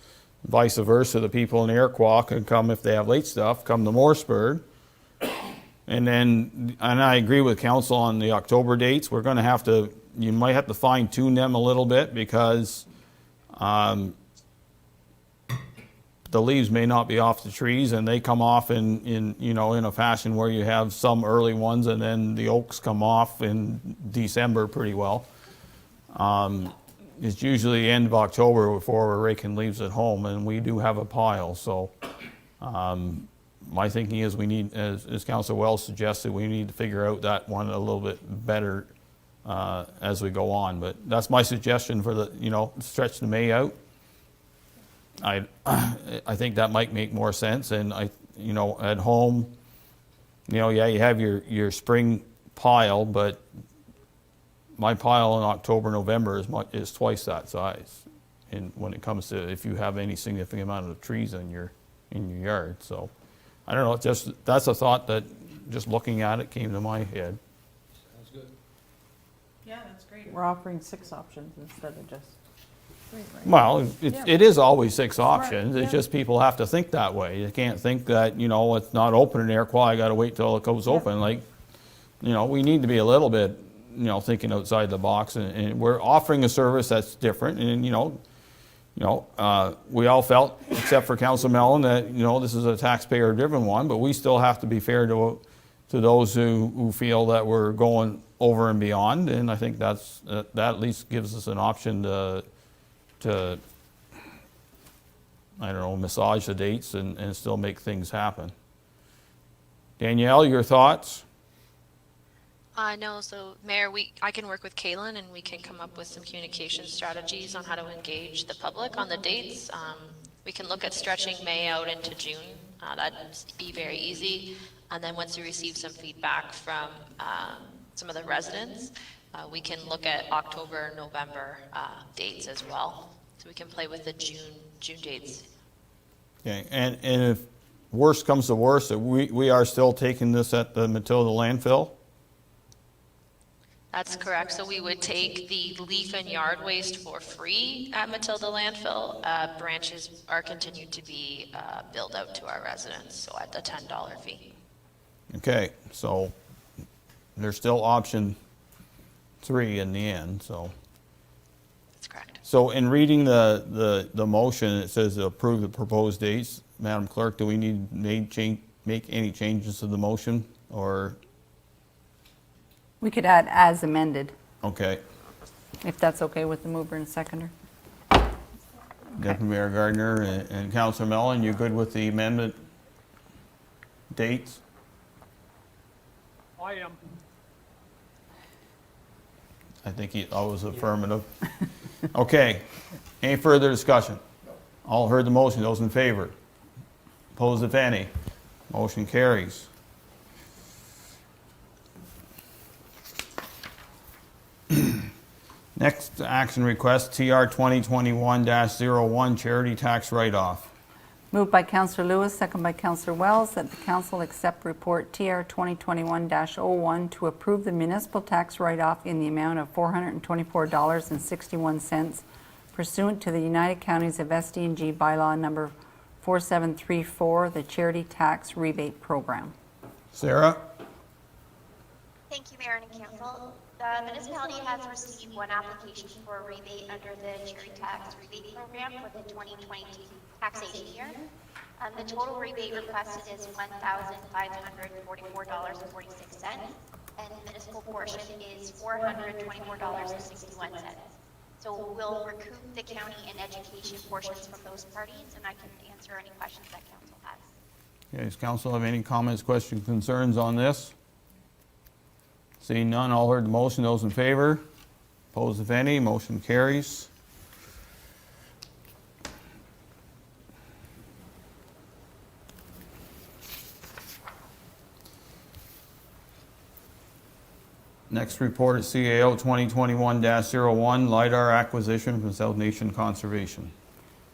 Vice versa, the people in Iroquois can come, if they have late stuff, come to Morrisburg. And I agree with council on the October dates. We're going to have to, you might have to fine tune them a little bit because the leaves may not be off the trees and they come off in a fashion where you have some early ones and then the oaks come off in December pretty well. It's usually the end of October before we're raking leaves at home, and we do have a pile. So my thinking is we need, as Councillor Wells suggested, we need to figure out that one a little bit better as we go on. But that's my suggestion for stretch the May out. I think that might make more sense, and at home, yeah, you have your spring pile, but my pile in October, November is twice that size. And when it comes to if you have any significant amount of trees in your yard, so I don't know. That's a thought that just looking at it came to my head. Sounds good. Yeah, that's great. We're offering 6 options instead of just 3, right? Well, Yeah. it is always 6 options. yeah. It's just people have to think that way. You can't think that it's not open in air quality. I got to wait till it goes open. Like we need to be a little bit thinking outside the box, and we're offering a service that's different. And we all felt, except for Council Mellon, that this is a taxpayer-driven one, but we still have to be fair to those who feel that we're going over and beyond. And I think that at least gives us an option to I don't know, massage the dates and still make things happen. Danielle, your thoughts? No, so Mayor, I can work with Kaylin and we can come up with some communication strategies on how to engage the public on the dates. We can look at stretching May out into June. That'd be very easy. And then once we receive some feedback from some of the residents, we can look at October, November dates as well. So we can play with the June dates. Okay, and if worst comes to worst, we are still taking this at the Matilda landfill? That's correct. So we would take the leaf and yard waste for free at Matilda landfill. Branches are continued to be billed out to our residents, so at the $10 fee. Okay, so there's still option 3 in the end, so. That's correct. So in reading the motion, it says to approve the proposed dates. Madam Clerk, do we need to make any changes to the motion, or? We could add as amended, Okay. if that's okay with the mover and seconder. Deputy Mayor Gardner and Councilor Mellon, you good with the amendment dates? I am. I think he was affirmative. Okay. Any further discussion? All heard the motion. Those in favor? Opposed, if any? Motion carries. Next action request, TR 2021-01, charity tax write-off. Moved by Councillor Lewis, second by Councillor Wells, that the council accept report TR 2021-01 to approve the municipal tax write-off in the amount of $424.61 pursuant to the United Counties of SD&G bylaw number 4734, the charity tax rebate program. Sarah? Thank you, Mayor and Council. The municipality has received one application for a rebate under the charity tax rebate program for the 2022 taxation year. The total rebate requested is $1,544.46, and the municipal portion is $424.61. So we'll recoup the county and education portions from those parties, and I can answer any questions that council has. Okay, does council have any comments, questions, concerns on this? Seeing none, all heard the motion. Those in favor? Opposed, if any? Motion carries. Next report is CAO 2021-01, LiDAR acquisition from South Nation Conservation.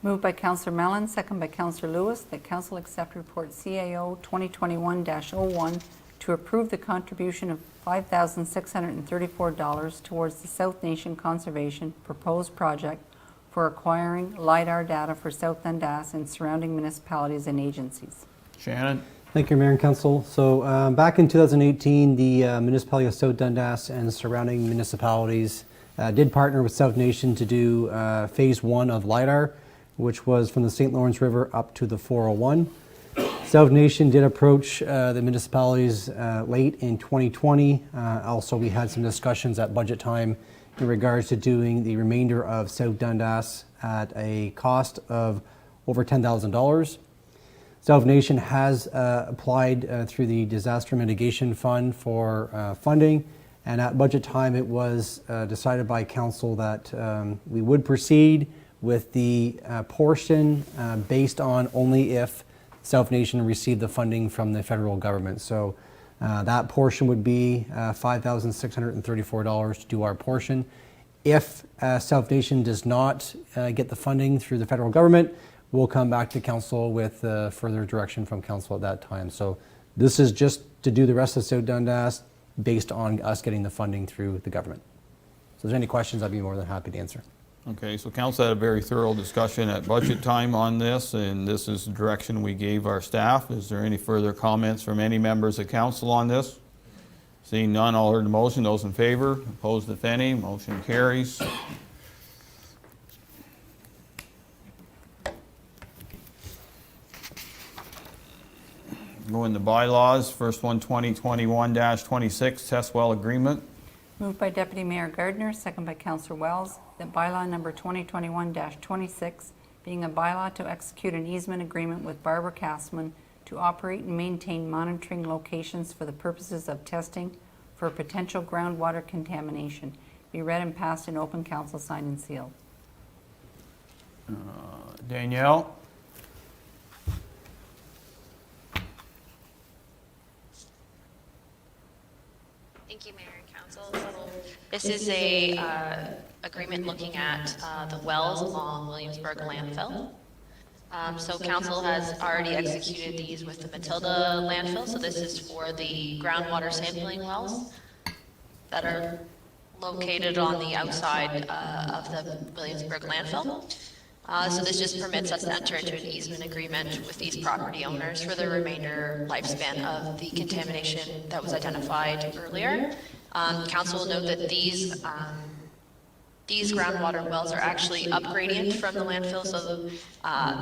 Moved by Councillor Mellon, second by Councillor Lewis, that council accept report CAO 2021-01 to approve the contribution of $5,634 towards the South Nation Conservation proposed project for acquiring LiDAR data for South Dundas and surrounding municipalities and agencies. Shannon? Thank you, Mayor and Council. So back in 2018, the municipality of South Dundas and surrounding municipalities did partner with South Nation to do phase 1 of LiDAR, which was from the St. Lawrence River up to the 401. South Nation did approach the municipalities late in 2020. Also, we had some discussions at budget time in regards to doing the remainder of South Dundas at a cost of over $10,000. South Nation has applied through the Disaster Mitigation Fund for funding, and at budget time it was decided by council that we would proceed with the portion based on only if South Nation received the funding from the federal government. So that portion would be $5,634 to do our portion. If South Nation does not get the funding through the federal government, we'll come back to council with further direction from council at that time. So this is just to do the rest of South Dundas based on us getting the funding through the government. So if there's any questions, I'd be more than happy to answer. Okay, so council had a very thorough discussion at budget time on this, and this is the direction we gave our staff. Is there any further comments from any members of council on this? Seeing none, all heard the motion. Those in favor, opposed if any, motion carries. Go into bylaws. First one, 2021-26, test well agreement. Moved by Deputy Mayor Gardner, second by Councillor Wells, that bylaw number 2021-26, being a bylaw to execute an easement agreement with Barbara Castman to operate and maintain monitoring locations for the purposes of testing for potential groundwater contamination, be read and passed in open council, signed and sealed. Danielle? Thank you, Mayor and Council. So this is a agreement looking at the wells along Williamsburg landfill. So council has already executed these with the Matilda landfill. So this is for the groundwater sampling wells that are located on the outside of the Williamsburg landfill. So this just permits us to enter into an easement agreement with these property owners for the remainder lifespan of the contamination that was identified earlier. Council will note that these groundwater wells are actually up gradient from the landfill, so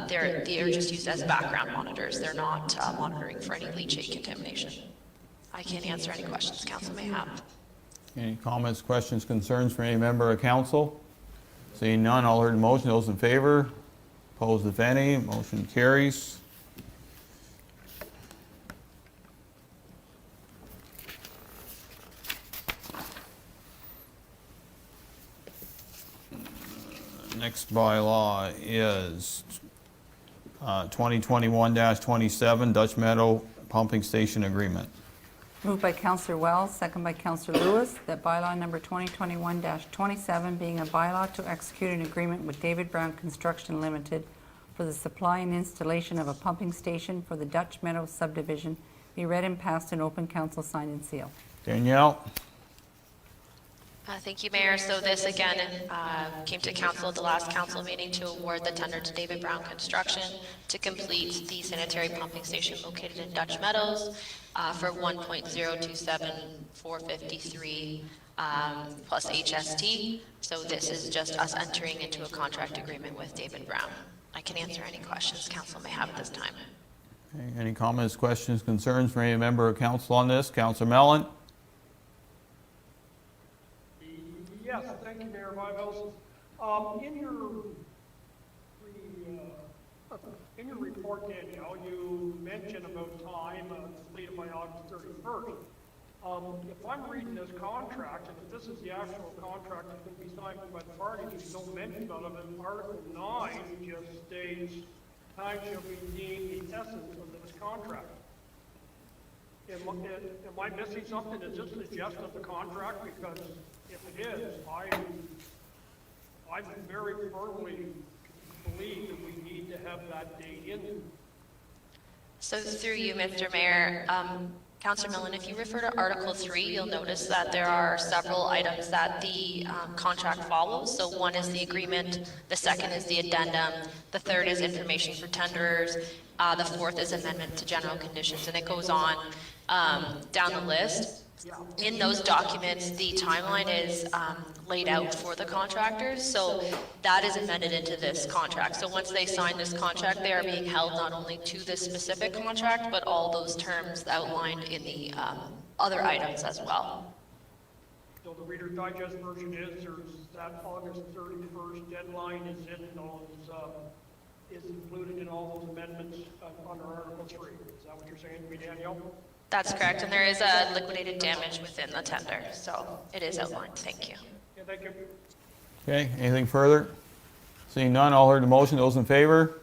they're just used as background monitors. They're not monitoring for any leachate contamination. I can answer any questions council may have. Any comments, questions, concerns from any member of council? Seeing none, all heard the motion. Those in favor, opposed if any, motion carries. Next bylaw is 2021-27, Dutch Meadow Pumping Station Agreement. Moved by Councillor Wells, second by Councillor Lewis, that bylaw number 2021-27, being a bylaw to execute an agreement with David Brown Construction Limited for the supply and installation of a pumping station for the Dutch Meadows subdivision, be read and passed in open council, signed and sealed. Danielle? Thank you, Mayor. So this again came to council at the last council meeting to award the tender to David Brown Construction to complete the sanitary pumping station located in Dutch Meadows for $1,027,453 plus HST. So this is just us entering into a contract agreement with David Brown. I can answer any questions council may have at this time. Okay, any comments, questions, concerns from any member of council on this? Councillor Mellon? Yes, thank you, Mayor Vivels. In your report, Danielle, you mentioned about time completed by August 31st. If I'm reading this contract, and if this is the actual contract that's going to be signed by the parties, there's no mention of it. Article 9 just states, time shall be deemed the essence of this contract. Am I missing something? Is this the gist of the contract? Because if it is, I very firmly believe that we need to have that date in. So through you, Mr. Mayor, Councillor Millen, if you refer to Article 3, you'll notice that there are several items that the contract follows. So one is the agreement, the second is the addendum, the third is information for tenderers, the fourth is amendment to general conditions, and it goes on down the list. In those documents, the timeline is laid out for the contractors, so that is amended into this contract. So once they sign this contract, they are being held not only to this specific contract, but all those terms outlined in the other items as well. So the Reader's Digest version is, there's that August 31st deadline is in those, is included in all those amendments under Article 3. Is that what you're saying to me, Danielle? That's correct, and there is a liquidated damage within the tender, so it is outlined. Thank you. Yeah, thank you. Okay, anything further? Seeing none, all heard the motion. Those in favor?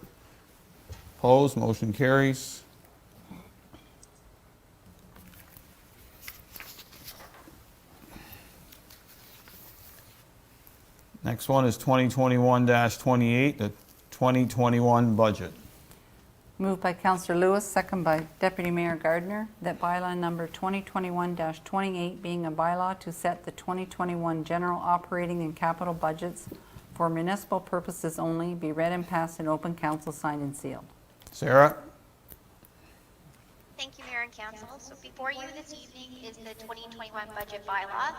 Opposed? Motion carries. Next one is 2021-28, the 2021 budget. Moved by Councillor Lewis, second by Deputy Mayor Gardner, that bylaw number 2021-28 being a bylaw to set the 2021 general operating and capital budgets for municipal purposes only be read and passed in open council, signed and sealed. Sarah? Thank you, Mayor and Council. So before you this evening is the 2021 budget bylaw.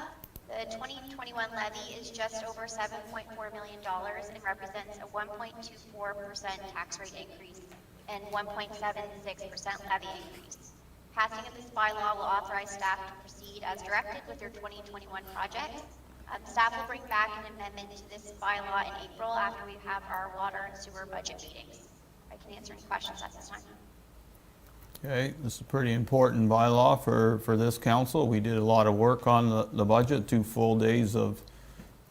The 2021 levy is just over $7.4 million and represents a 1.24% tax rate increase and 1.76% levy increase. Passing of this bylaw will authorize staff to proceed as directed with their 2021 projects. Staff will bring back an amendment to this bylaw in April after we have our water and sewer budget meetings. I can answer any questions at this time. Okay, this is a pretty important bylaw for this council. We did a lot of work on the budget, 2 full days of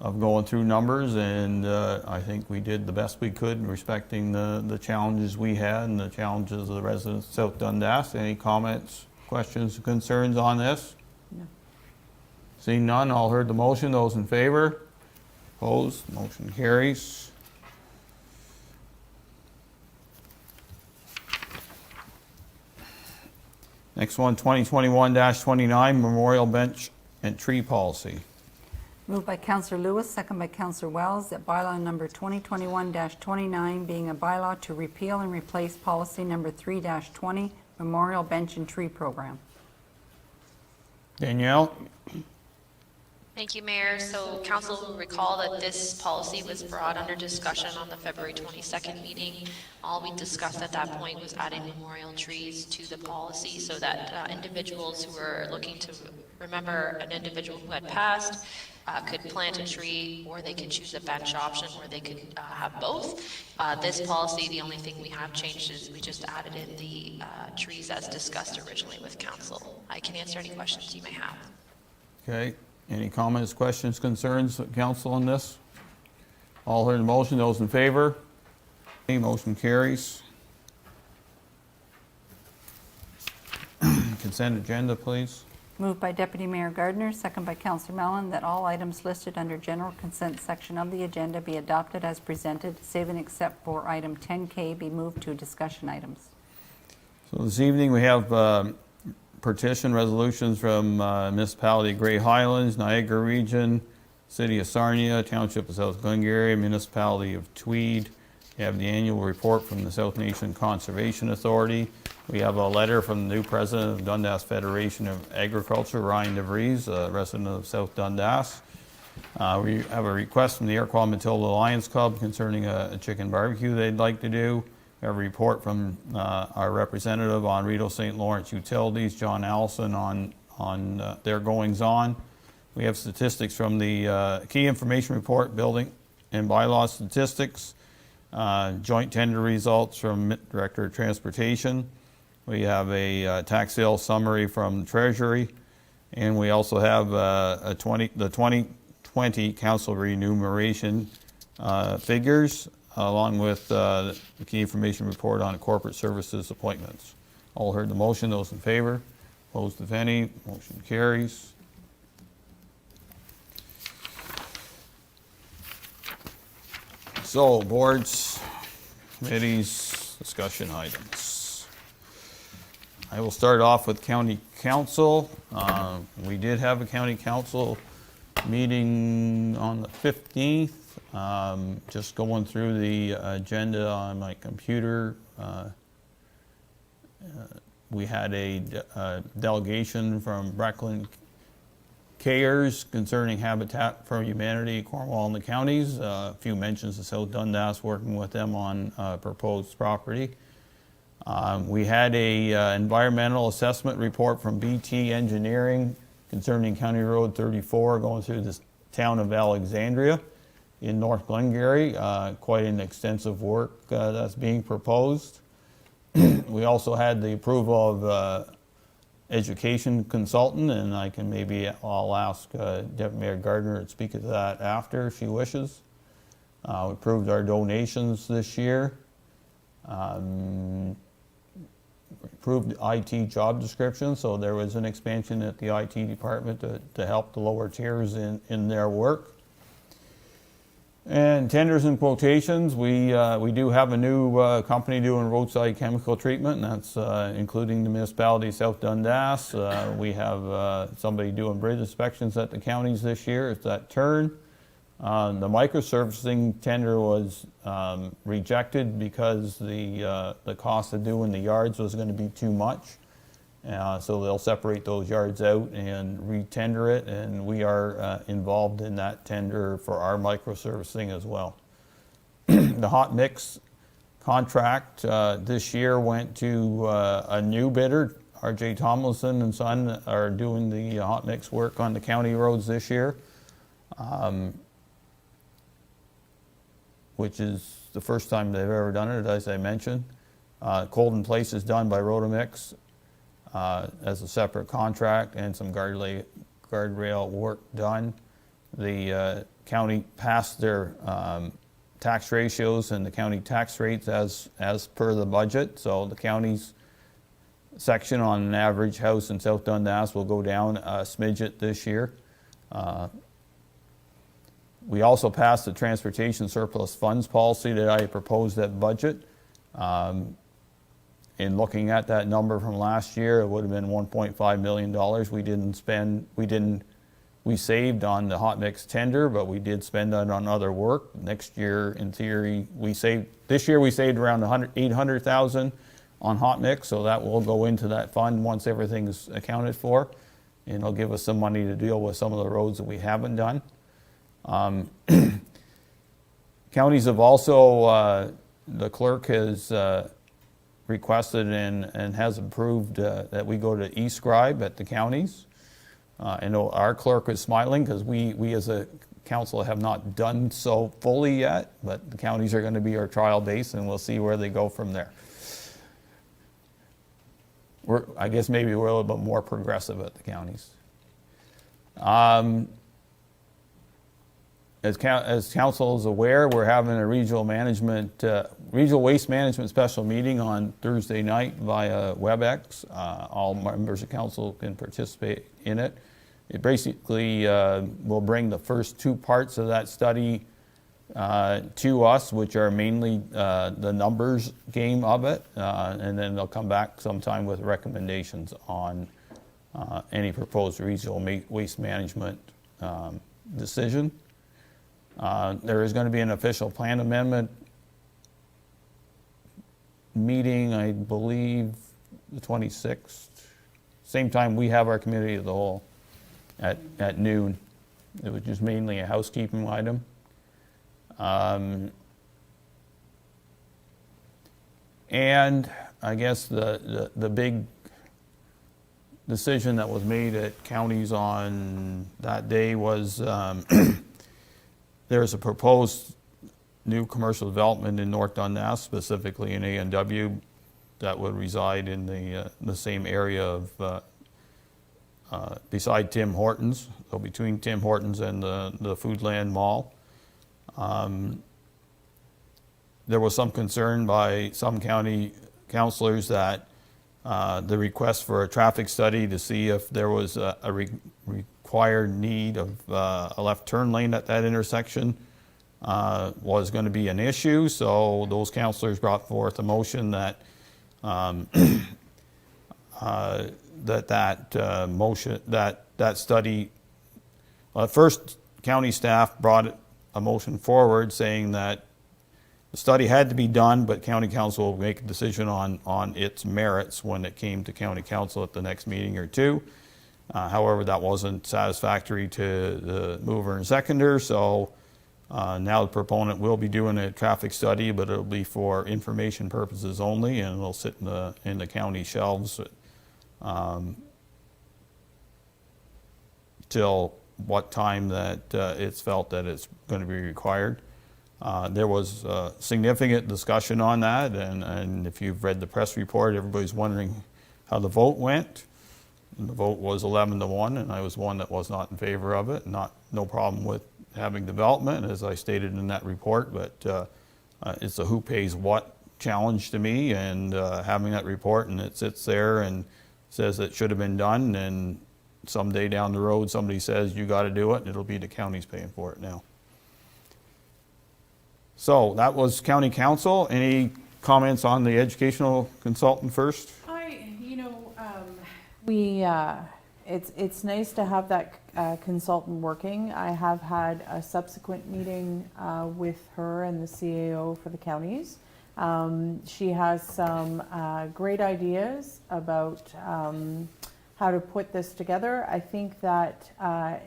going through numbers, and I think we did the best we could in respecting the challenges we had and the challenges of the residents of South Dundas. Any comments, questions, concerns on this? No. Seeing none, all heard the motion. Those in favor? Opposed? Motion carries. Next one, 2021-29, Memorial Bench and Tree Policy. Moved by Councillor Lewis, second by Councillor Wells, that bylaw number 2021-29 being a bylaw to repeal and replace policy number 3-20, Memorial Bench and Tree Program. Danielle? Thank you, Mayor. So council will recall that this policy was brought under discussion on the February 22nd meeting. All we discussed at that point was adding memorial trees to the policy so that individuals who were looking to remember an individual who had passed could plant a tree, or they could choose a bench option, or they could have both. This policy, the only thing we have changed is we just added in the trees as discussed originally with council. I can answer any questions you may have. Okay. Any comments, questions, concerns, council on this? All heard the motion. Those in favor? Okay, motion carries. Consent agenda, please. Moved by Deputy Mayor Gardner, second by Councillor Mellon, that all items listed under general consent section of the agenda be adopted as presented, save and except for item 10K be moved to discussion items. So this evening we have petition resolutions from Municipality of Grey Highlands, Niagara Region, City of Sarnia, Township of South Glengarry, Municipality of Tweed. We have the annual report from the South Nation Conservation Authority. We have a letter from the new president of Dundas Federation of Agriculture, Ryan DeVries, a resident of South Dundas. We have a request from the Iroquois Matilda Lions Club concerning a chicken barbecue they'd like to do. We have a report from our representative on Rideau St. Lawrence Utilities, John Allison, on their goings-on. We have statistics from the Key Information Report, Building and Bylaw Statistics, joint tender results from Director of Transportation. We have a tax sale summary from the Treasury, and we also have the 2020 Council remuneration figures, along with the Key Information Report on corporate services appointments. All heard the motion. Those in favor? Opposed, if any? Motion carries. So, boards, committees, discussion items. I will start off with County Council. We did have a County Council meeting on the 15th. Just going through the agenda on my computer. We had a delegation from Breckland Cares concerning Habitat for Humanity, Cornwall and the counties. A few mentions of South Dundas working with them on proposed property. We had a environmental assessment report from BT Engineering concerning County Road 34 going through the town of Alexandria in North Glengarry. Quite an extensive work that's being proposed. We also had the approval of education consultant, and I'll ask Deputy Mayor Gardner to speak to that after if she wishes. We approved our donations this year. Approved IT job description, so there was an expansion at the IT department to help the lower tiers in their work. And tenders and quotations, we do have a new company doing roadside chemical treatment, and that's including the municipality of South Dundas. We have somebody doing bridge inspections at the counties this year. It's that turn. The microservicing tender was rejected because the cost of doing the yards was going to be too much. So they'll separate those yards out and re-tender it, and we are involved in that tender for our microservicing as well. The hot mix contract this year went to a new bidder. R.J. Tomlinson and Son are doing the hot mix work on the county roads this year, which is the first time they've ever done it, as I mentioned. Cold in place is done by Rotomix as a separate contract, and some guardrail work done. The county passed their tax ratios and the county tax rates as per the budget, so the county's section on an average house in South Dundas will go down a smidget this year. We also passed the transportation surplus funds policy that I proposed at budget. In looking at that number from last year, it would have been $1.5 million. We saved on the hot mix tender, but we did spend that on other work. Next year, in theory, this year we saved around $800,000 on hot mix, so that will go into that fund once everything's accounted for, and it'll give us some money to deal with some of the roads that we haven't done. Counties have also, the clerk has requested and has approved that we go to e-scribe at the counties. I know our clerk is smiling because we as a council have not done so fully yet, but the counties are going to be our trial base, and we'll see where they go from there. I guess maybe we're a little bit more progressive at the counties. As council is aware, we're having a regional waste management special meeting on Thursday night via WebEx. All members of council can participate in it. It basically will bring the first two parts of that study to us, which are mainly the numbers game of it, and then they'll come back sometime with recommendations on any proposed regional waste management decision. There is going to be an official plan amendment meeting, I believe, the 26th. Same time we have our committee of the whole at noon. It was just mainly a housekeeping item. And I guess the big decision that was made at counties on that day was there's a proposed new commercial development in North Dundas, specifically in A&W, that would reside in the same area of beside Tim Hortons, so between Tim Hortons and the Foodland Mall. There was some concern by some county councilors that the request for a traffic study to see if there was a required need of a left turn lane at that intersection was going to be an issue. So those councilors brought forth a motion that that study. First, county staff brought a motion forward saying that the study had to be done, but county council will make a decision on its merits when it came to county council at the next meeting or two. However, that wasn't satisfactory to the mover and seconder, so now the proponent will be doing a traffic study, but it'll be for information purposes only, and it'll sit in the county shelves till what time that it's felt that it's going to be required. There was significant discussion on that, and if you've read the press report, everybody's wondering how the vote went. And the vote was 11-1, and I was one that was not in favor of it. No problem with having development, as I stated in that report, but it's a who pays what challenge to me, and having that report and it sits there and says it should have been done, and someday down the road somebody says you got to do it, and it'll be the county's paying for it now. So that was county council. Any comments on the educational consultant first? It's nice to have that consultant working. I have had a subsequent meeting with her and the CAO for the counties. She has some great ideas about how to put this together. I think that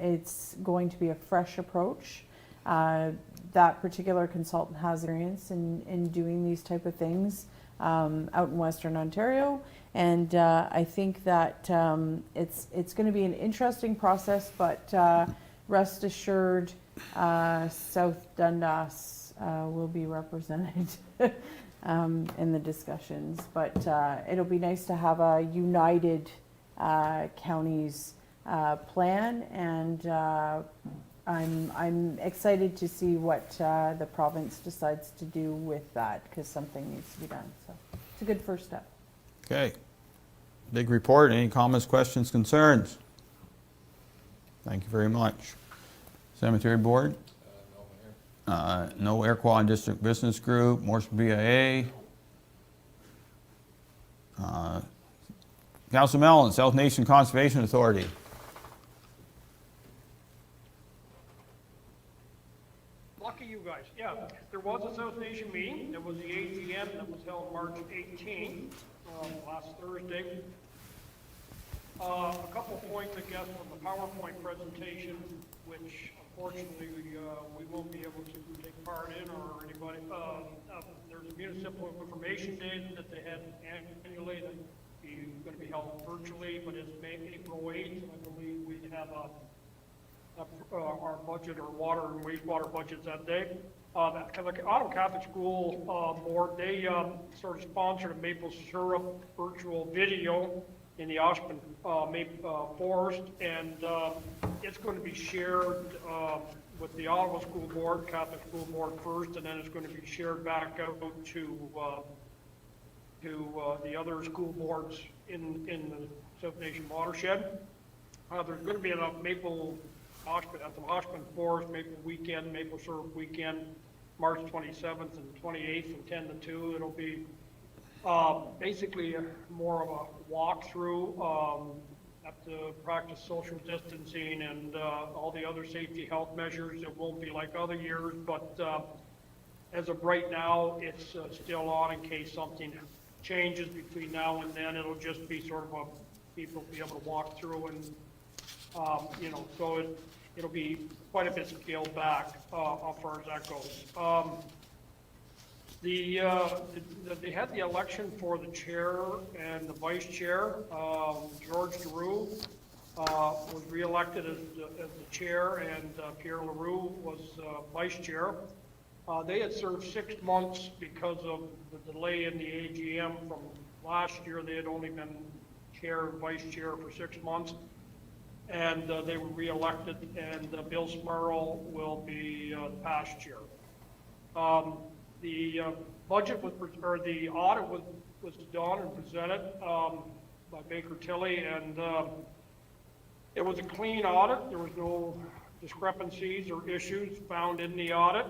it's going to be a fresh approach. That particular consultant has experience in doing these type of things out in Western Ontario, and I think that it's going to be an interesting process, but rest assured South Dundas will be represented in the discussions, but it'll be nice to have a united counties plan, and I'm excited to see what the province decides to do with that, because something needs to be done. So it's a good first step. Okay. Big report. Any comments, questions, concerns? Thank you very much. Cemetery Board? No Airquan District Business Group, Morrison BIA. Council Mellon, South Nation Conservation Authority. Lucky you guys. Yeah, there was a South Nation meeting. It was the AGM that was held March 18, last Thursday. A couple points, I guess, from the PowerPoint presentation, which unfortunately we won't be able to take part in, or anybody. There's a municipal information day that they had annually that is going to be held virtually, but it's April 8th. I believe we have our budget or water and wastewater budgets that day. The Ottawa Catholic School Board, they sort of sponsored a maple syrup virtual video in the Oshman Forest, and it's going to be shared with the Ottawa School Board, Catholic School Board first, and then it's going to be shared back out to the other school boards in the South Nation watershed. There's going to be a maple at the Oshman Forest Maple Weekend, Maple Syrup Weekend, March 27th and 28th from 10 to 2. It'll be basically more of a walkthrough. Have to practice social distancing and all the other safety health measures. It won't be like other years, but as of right now, it's still on in case something changes between now and then. It'll just be sort of people be able to walk through and, so it'll be quite a bit scaled back as far as that goes. They had the election for the chair and the vice chair. George Giroux was reelected as the chair, and Pierre Leroux was vice chair. They had served 6 months because of the delay in the AGM from last year. They had only been chair and vice chair for 6 months, and they were reelected, and Bill Smurl will be the past chair. The budget was, or the audit was done and presented by Baker Tilly, and it was a clean audit. There was no discrepancies or issues found in the audit.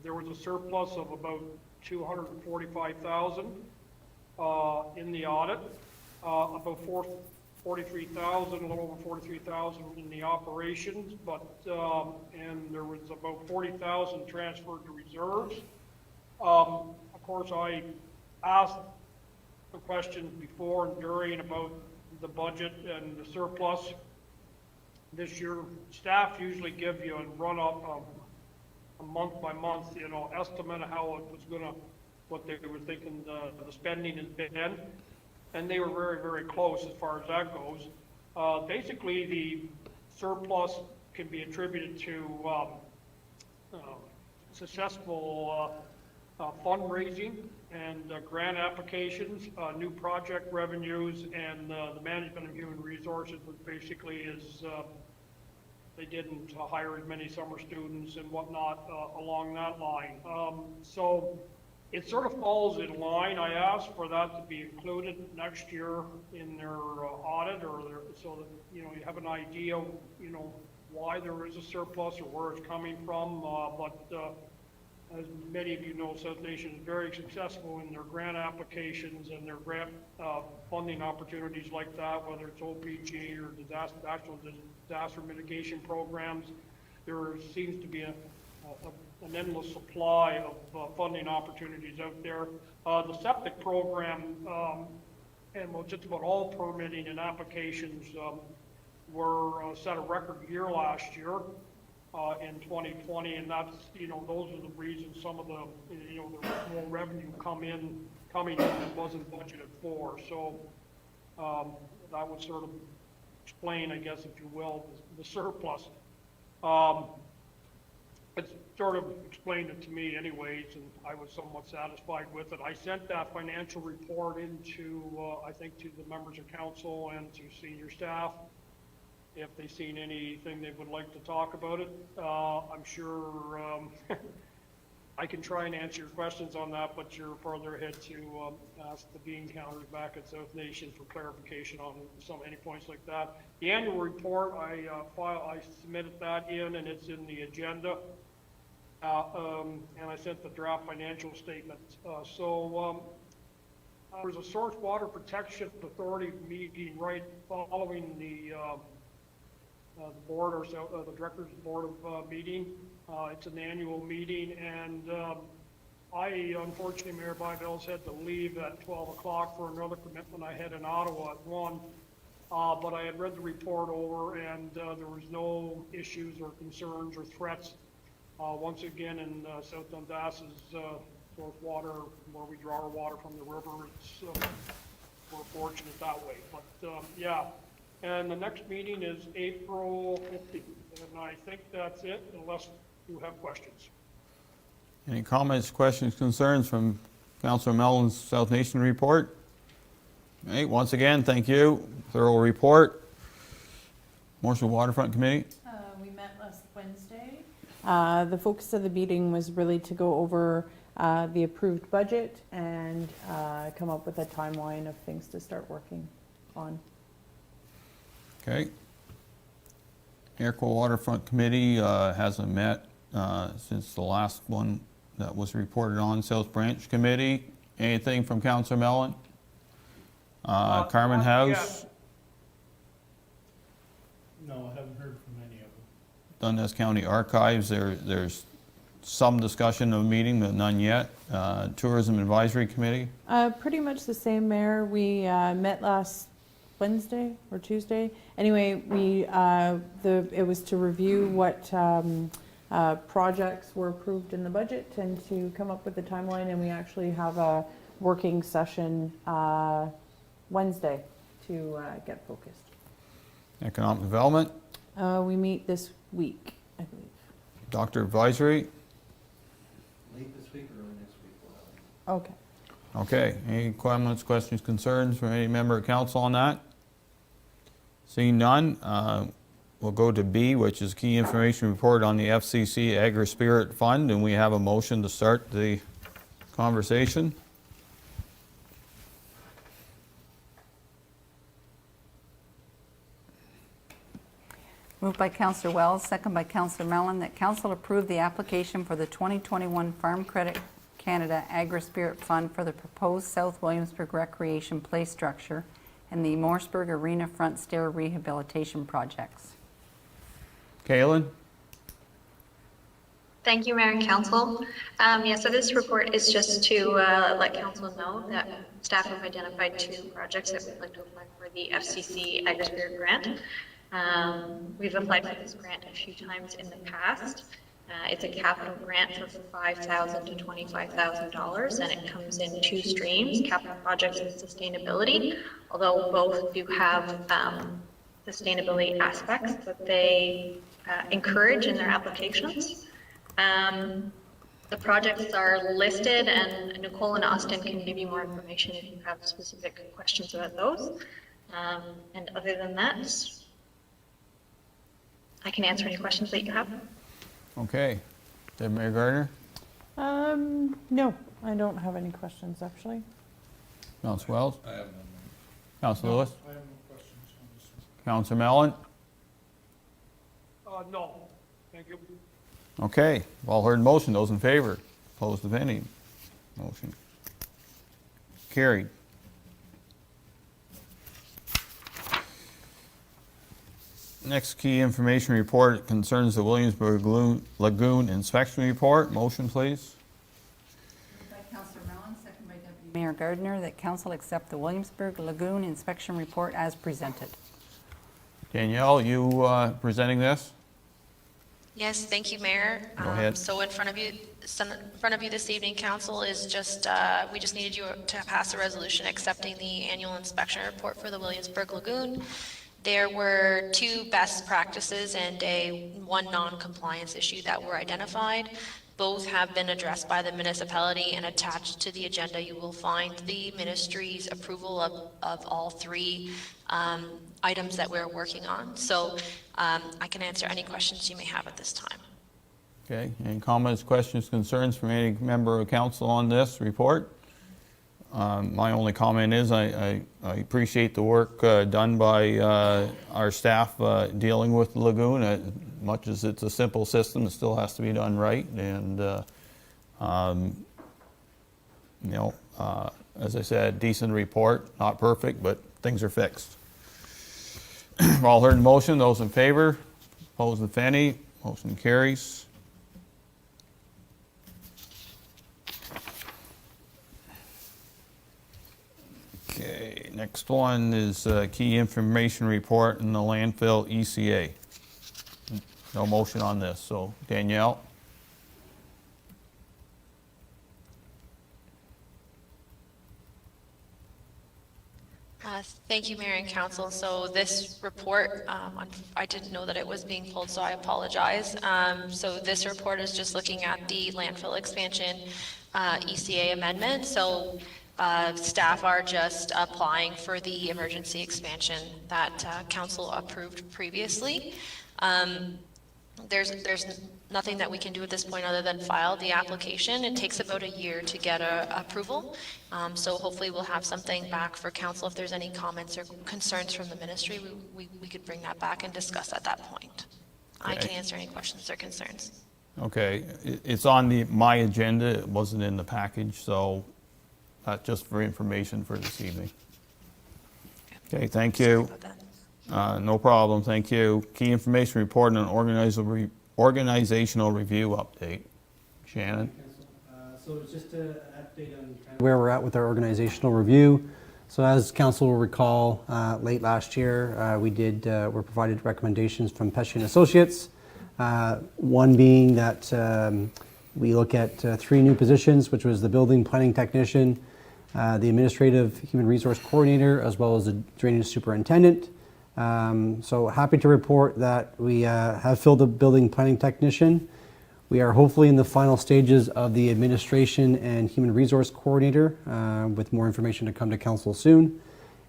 There was a surplus of about $245,000 in the audit, about 43,000, a little over 43,000 in the operations, but and there was about 40,000 transferred to reserves. Of course, I asked the questions before and during about the budget and the surplus. This year, staff usually give you a run up a month by month, estimate of how it was gonna, what they were thinking the spending has been. And they were very, very close as far as that goes. Basically, the surplus can be attributed to successful fundraising and grant applications, new project revenues, and the management of human resources, which basically is they didn't hire as many summer students and whatnot along that line. So it sort of falls in line. I asked for that to be included next year in their audit, or so that, you know, you have an idea, you know, why there is a surplus or where it's coming from. But as many of you know, South Nation is very successful in their grant applications and their grant funding opportunities like that, whether it's OPG or actual disaster mitigation programs. There seems to be an endless supply of funding opportunities out there. The septic program, and well, just about all permitting and applications were set a record year last year. In 2020, and that's, you know, those are the reasons some of the, you know, the more revenue coming in that wasn't budgeted for. So that would sort of explain, I guess, if you will, the surplus. It's sort of explained it to me anyways, and I was somewhat satisfied with it. I sent that financial report into, I think, to the members of council and to senior staff, if they've seen anything they would like to talk about it. I'm sure I can try and answer your questions on that, but you're further ahead to ask the bean counters back at South Nation for clarification on any points like that. The annual report, I submitted that in, and it's in the agenda. And I sent the draft financial statement. There was a Source Water Protection Authority meeting right following the board, or the director's board of meeting. It's an annual meeting, and I, unfortunately, Mayor Byvells, had to leave at 12 o'clock for another commitment I had in Ottawa at 1. But I had read the report over, and there was no issues or concerns or threats. Once again, in South Dundas' source water, where we draw our water from the river, we're fortunate that way. But yeah. And the next meeting is April 15th, and I think that's it, unless you have questions. Any comments, questions, concerns from Councillor Mellon's South Nation report? Okay, once again, thank you. Thorough report. Motion Waterfront Committee. We met last Wednesday. The focus of the meeting was really to go over the approved budget and come up with a timeline of things to start working on. Okay. Airco Waterfront Committee hasn't met since the last one that was reported on. South Branch Committee. Anything from Councillor Mellon? Carmen House? No, I haven't heard from any of them. Dundas County Archives, there's some discussion of a meeting, but none yet. Tourism Advisory Committee? Pretty much the same, Mayor. We met last Wednesday or Tuesday. Anyway, it was to review what projects were approved in the budget and to come up with a timeline, and we actually have a working session Wednesday to get focused. Economic Development? We meet this week, I believe. Doctor Advisory? Late this week or early next week, we'll have it. Okay. Okay, any comments, questions, concerns from any member of council on that? Seeing none, we'll go to B, which is Key Information Report on the FCC Agri-Spirit Fund, and we have a motion to start the conversation. Moved by Councillor Wells, second by Councillor Mellon, that council approve the application for the 2021 Farm Credit Canada Agri-Spirit Fund for the proposed South Williamsburg Recreation Play Structure and the Morseburg Arena Front Stair Rehabilitation Projects. Kaylin? Thank you, Mayor and Council. Yeah, so this report is just to let Council know that staff have identified 2 projects that we'd like to apply for the FCC Agri-Spirit Grant. We've applied for this grant a few times in the past. It's a capital grant for $5,000 to $25,000, and it comes in 2 streams, capital projects and sustainability, although both do have sustainability aspects that they encourage in their applications. The projects are listed, and Nicole and Austin can give you more information if you have specific questions about those. And other than that, I can answer any questions that you have. Okay. Deputy Mayor Gardner? No, I don't have any questions, actually. Councilor Wells? I have none. Councilor Lewis? I have no questions on this one. Councilor Mellon? No, thank you. Okay, we've all heard the motion. Those in favor? Opposed, if any? Motion carried. Next key information report concerns the Williamsburg Lagoon Inspection Report. Motion, please. Moved by Councillor Mellon, second by Deputy Mayor Gardner, that council accept the Williamsburg Lagoon Inspection Report as presented. Danielle, you presenting this? Yes, thank you, Mayor. Go ahead. So in front of you this evening, council is just, we just needed you to pass a resolution accepting the annual inspection report for the Williamsburg Lagoon. There were 2 best practices and one non-compliance issue that were identified. Both have been addressed by the municipality, and attached to the agenda you will find the ministry's approval of all 3 items that we're working on. So I can answer any questions you may have at this time. Okay, any comments, questions, concerns from any member of council on this report? My only comment is I appreciate the work done by our staff dealing with the lagoon. Much as it's a simple system, it still has to be done right. And, as I said, decent report, not perfect, but things are fixed. We've all heard the motion. Those in favor? Opposed, if any? Motion carries. Okay, next one is key information report in the landfill ECA. No motion on this, so Danielle? Thank you, Mayor and Council. So this report, I didn't know that it was being pulled, so I apologize. So this report is just looking at the landfill expansion ECA amendment. So staff are just applying for the emergency expansion that council approved previously. There's nothing that we can do at this point other than file the application. It takes about a year to get approval. So hopefully we'll have something back for council. If there's any comments or concerns from the ministry, we could bring that back and discuss at that point. I can answer any questions or concerns. Okay, it's on my agenda. It wasn't in the package, so that's just for information for this evening. Okay, thank you. No problem, thank you. Key information report and organizational review update. Shannon? So it's just an update on where we're at with our organizational review. So as council will recall, late last year, were provided recommendations from Pesci and Associates. One being that we look at 3 new positions, which was the building planning technician, the administrative human resource coordinator, as well as the drainage superintendent. So happy to report that we have filled the building planning technician. We are hopefully in the final stages of the administration and human resource coordinator, with more information to come to council soon.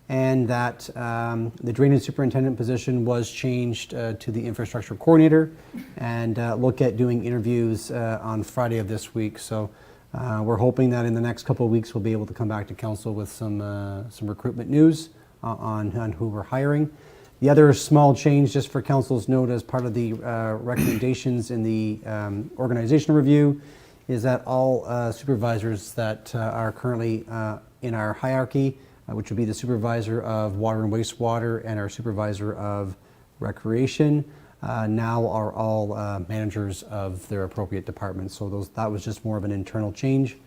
And that the drainage superintendent position was changed to the infrastructure coordinator, and look at doing interviews on Friday of this week. So we're hoping that in the next couple of weeks we'll be able to come back to council with some recruitment news on who we're hiring. The other small change, just for council's note, as part of the recommendations in the organizational review, is that all supervisors that are currently in our hierarchy, which would be the supervisor of water and wastewater and our supervisor of recreation, now are all managers of their appropriate departments. So that was just more of an internal change.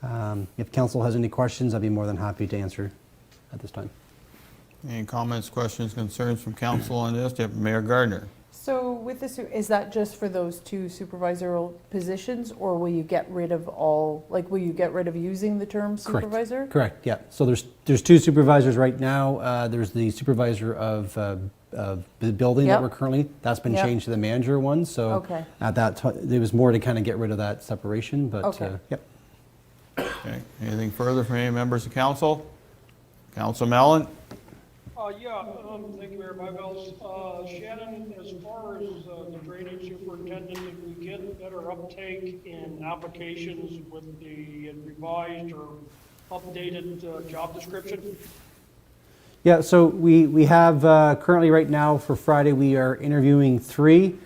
If council has any questions, I'd be more than happy to answer at this time. Any comments, questions, concerns from council on this? Deputy Mayor Gardner? So with this, is that just for those 2 supervisorial positions, or will you get rid of will you get rid of using the term supervisor? Correct, yeah. So there's 2 supervisors right now. There's the supervisor of the building that we're currently, that's been changed to the manager one. So at that time, there was more to kind of get rid of that separation, but yep. Okay, anything further from any members of council? Councilor Mellon? Thank you, Mayor Byvells. Shannon, as far as the drainage superintendent, did we get better uptake in applications with the revised or updated job description? Yeah, so we have currently right now for Friday, we are interviewing 3.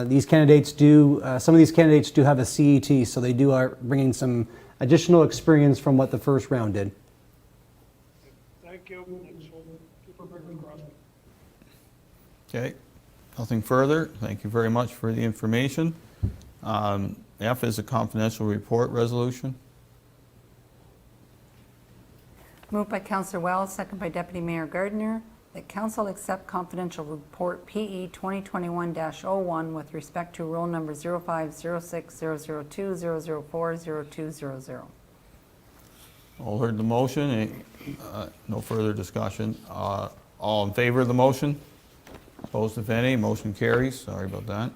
These candidates some of these candidates do have a CET, so they are bringing some additional experience from what the first round did. Thank you. Thanks. We'll keep our fingers crossed. Okay, nothing further. Thank you very much for the information. F is a confidential report resolution. Moved by Councillor Wells, second by Deputy Mayor Gardner, that council accept confidential report PE 2021-01 with respect to roll number 05060020040200. All heard the motion. No further discussion. All in favor of the motion? Opposed, if any? Motion carries. Sorry about that.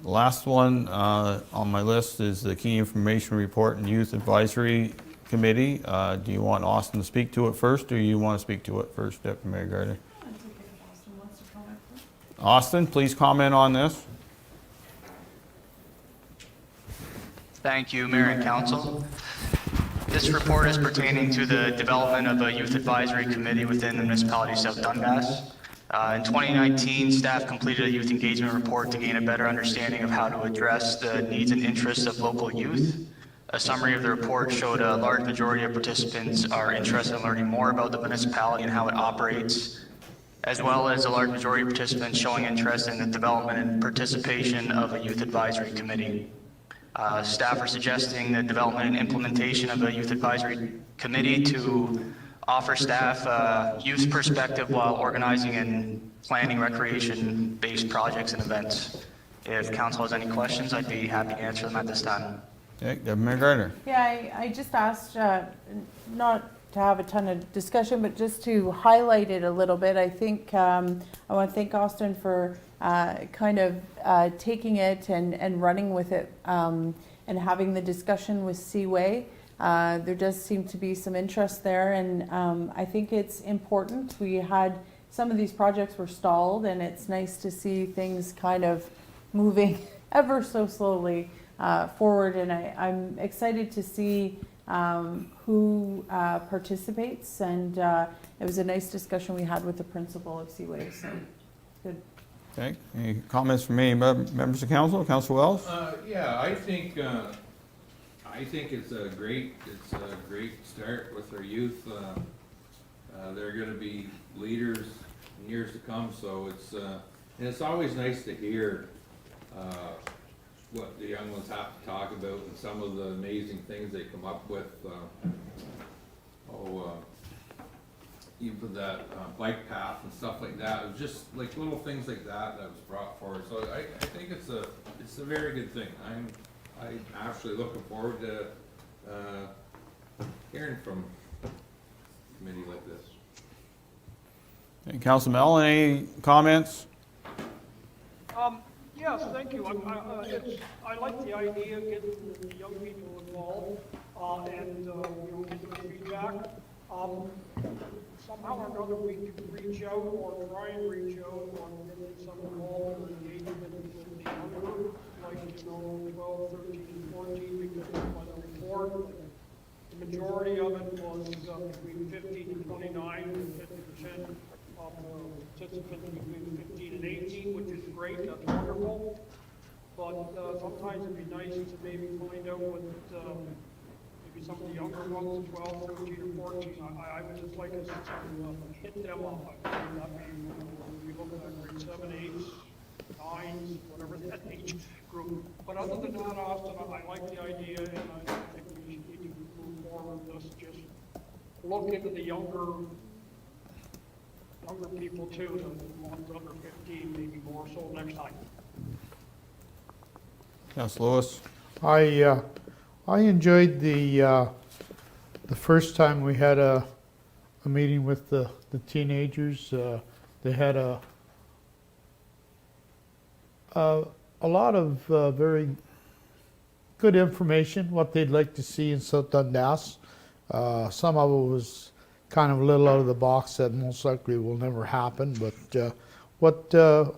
The last one on my list is the Key Information Report and Youth Advisory Committee. Do you want Austin to speak to it first, or you want to speak to it first, Deputy Mayor Gardner? Austin, please comment on this. Thank you, Mayor and Council. This report is pertaining to the development of a youth advisory committee within the municipality of South Dundas. In 2019, staff completed a youth engagement report to gain a better understanding of how to address the needs and interests of local youth. A summary of the report showed a large majority of participants are interested in learning more about the municipality and how it operates, as well as a large majority of participants showing interest in the development and participation of a youth advisory committee. Staff are suggesting the development and implementation of a youth advisory committee to offer staff a youth perspective while organizing and planning recreation-based projects and events. If council has any questions, I'd be happy to answer them at this time. Okay, Deputy Mayor Gardner. Yeah, I just asked, not to have a ton of discussion, but just to highlight it a little bit. I think I want to thank Austin for kind of taking it and running with it and having the discussion with Seaway. There does seem to be some interest there, and I think it's important. We had some of these projects were stalled, and it's nice to see things kind of moving ever so slowly forward, and I'm excited to see who participates, and it was a nice discussion we had with the principal of Seaway, so good. Okay, any comments from any members of council? Councilor Wells? Yeah, I think it's a great start with our youth. They're going to be leaders in years to come, so it's always nice to hear what the young ones have to talk about and some of the amazing things they come up with. Even that bike path and stuff like that. It was just like little things like that was brought forward. So I think it's a very good thing. I'm actually looking forward to hearing from a committee like this. Okay, Councilor Mel, any comments? Yes, thank you. I like the idea of getting the young people involved and getting their feedback. Somehow or another, we can reach out or try and reach out on getting some involvement and engagement with the younger, like, 12, 13, and 14, because by the report, the majority of it was between 15 and 29, and 50% of participants between 15 and 18, which is great, that's wonderful. But sometimes it'd be nice to maybe find out what maybe some of the younger ones, 12, 13, or 14, I would just like us to hit them up. I mean, we look at grade 7, 8s, 9s, whatever that age group. But other than that, Austin, I like the idea, and I think we need to move forward with this. Just look into the younger people too, the ones under 15, maybe more so next time. Councilor Lewis? I enjoyed the first time we had a meeting with the teenagers. They had a lot of very good information, what they'd like to see in South Dundas. Some of it was kind of a little out of the box that most likely will never happen, but the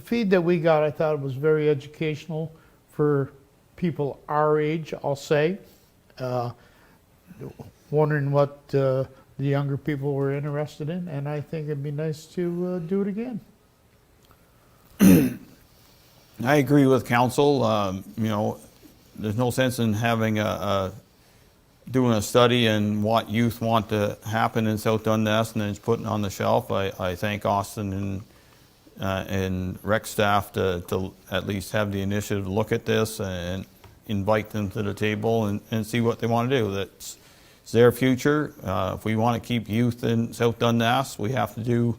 feed that we got, I thought was very educational for people our age, I'll say. Wondering what the younger people were interested in, and I think it'd be nice to do it again. I agree with council. You know, there's no sense in having doing a study and what youth want to happen in South Dundas and then just putting it on the shelf. I thank Austin and rec staff to at least have the initiative to look at this and invite them to the table and see what they want to do. That's it's their future. If we want to keep youth in South Dundas, we have to do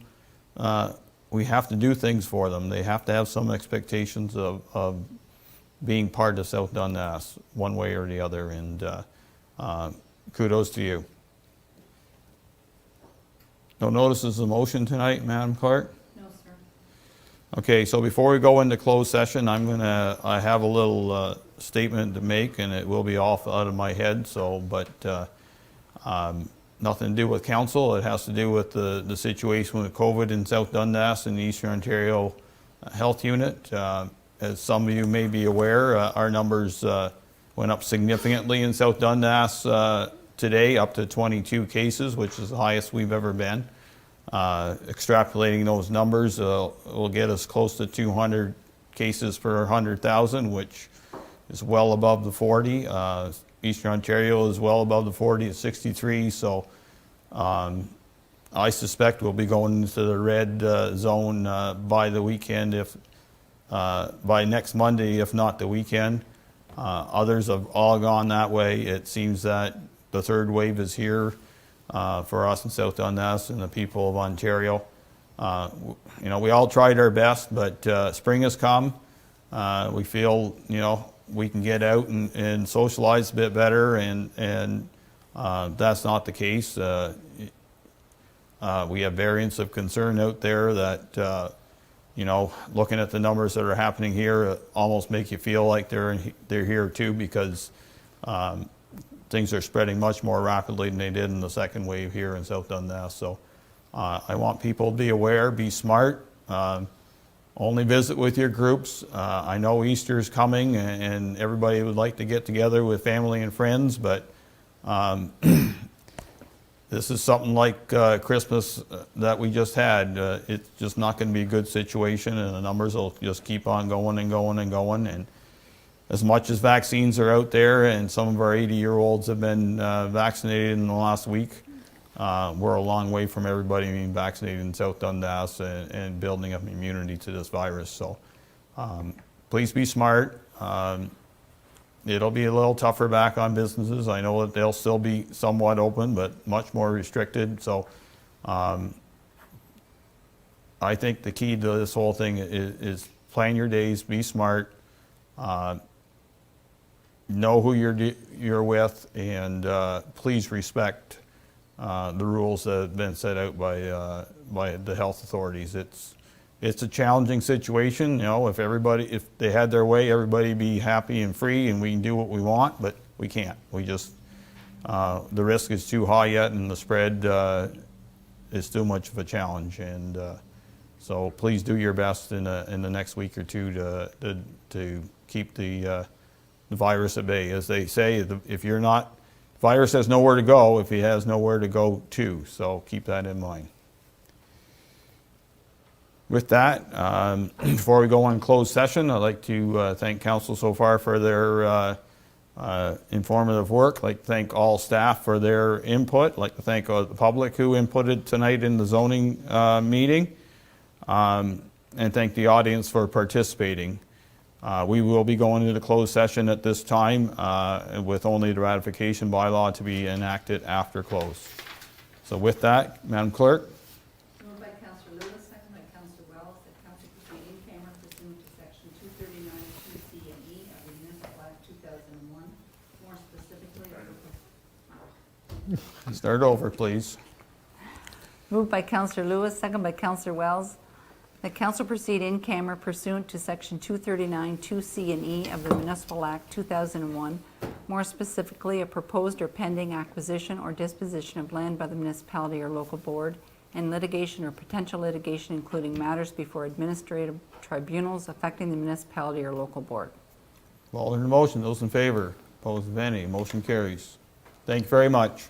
things for them. They have to have some expectations of being part of South Dundas one way or the other, and kudos to you. No notices of motion tonight, Madam Clerk? No, sir. Okay, so before we go into closed session, I have a little statement to make, and it will be off out of my head, nothing to do with council. It has to do with the situation with COVID in South Dundas and the Eastern Ontario Health Unit. As some of you may be aware, our numbers went up significantly in South Dundas today, up to 22 cases, which is the highest we've ever been. Extrapolating those numbers will get us close to 200 cases per 100,000, which is well above the 40. Eastern Ontario is well above the 40 at 63, so I suspect we'll be going into the red zone by the weekend, by next Monday, if not the weekend. Others have all gone that way. It seems that the third wave is here for us in South Dundas and the people of Ontario. You know, we all tried our best, but spring has come. We feel, you know, we can get out and socialize a bit better, and that's not the case. We have variants of concern out there that, you know, looking at the numbers that are happening here, almost make you feel like they're here too, because things are spreading much more rapidly than they did in the second wave here in South Dundas. So I want people to be aware, be smart. Only visit with your groups. I know Easter's coming and everybody would like to get together with family and friends, but this is something like Christmas that we just had. It's just not going to be a good situation, and the numbers will just keep on going and going and going. And as much as vaccines are out there, and some of our 80-year-olds have been vaccinated in the last week, we're a long way from everybody being vaccinated in South Dundas and building up immunity to this virus. So please be smart. It'll be a little tougher back on businesses. I know that they'll still be somewhat open, but much more restricted. So I think the key to this whole thing is plan your days, be smart, know who you're with, and please respect the rules that have been set out by the health authorities. It's a challenging situation. You know, if they had their way, everybody be happy and free, and we can do what we want, but we can't. We just the risk is too high yet, and the spread is too much of a challenge. And so please do your best in the next week or two to keep the virus at bay. As they say, if you're not virus has nowhere to go if he has nowhere to go to, so keep that in mind. With that, before we go on closed session, I'd like to thank council so far for their informative work. I'd like to thank all staff for their input. I'd like to thank the public who inputted tonight in the zoning meeting, and thank the audience for participating. We will be going into closed session at this time with only the ratification bylaw to be enacted after close. So with that, Madam Clerk. Moved by Councillor Lewis, second by Councillor Wells, that council proceed in camera pursuant to section 239 2C and E of the Municipal Act 2001. More specifically, Start over, please. moved by Councillor Lewis, second by Councillor Wells, that council proceed in camera pursuant to section 239 2C and E of the Municipal Act 2001. more specifically, a proposed or pending acquisition or disposition of land by the municipality or local board, and litigation or potential litigation, including matters before administrative tribunals affecting the municipality or local board. All in the motion, those in favor? Opposed, if any, motion carries. Thank you very much.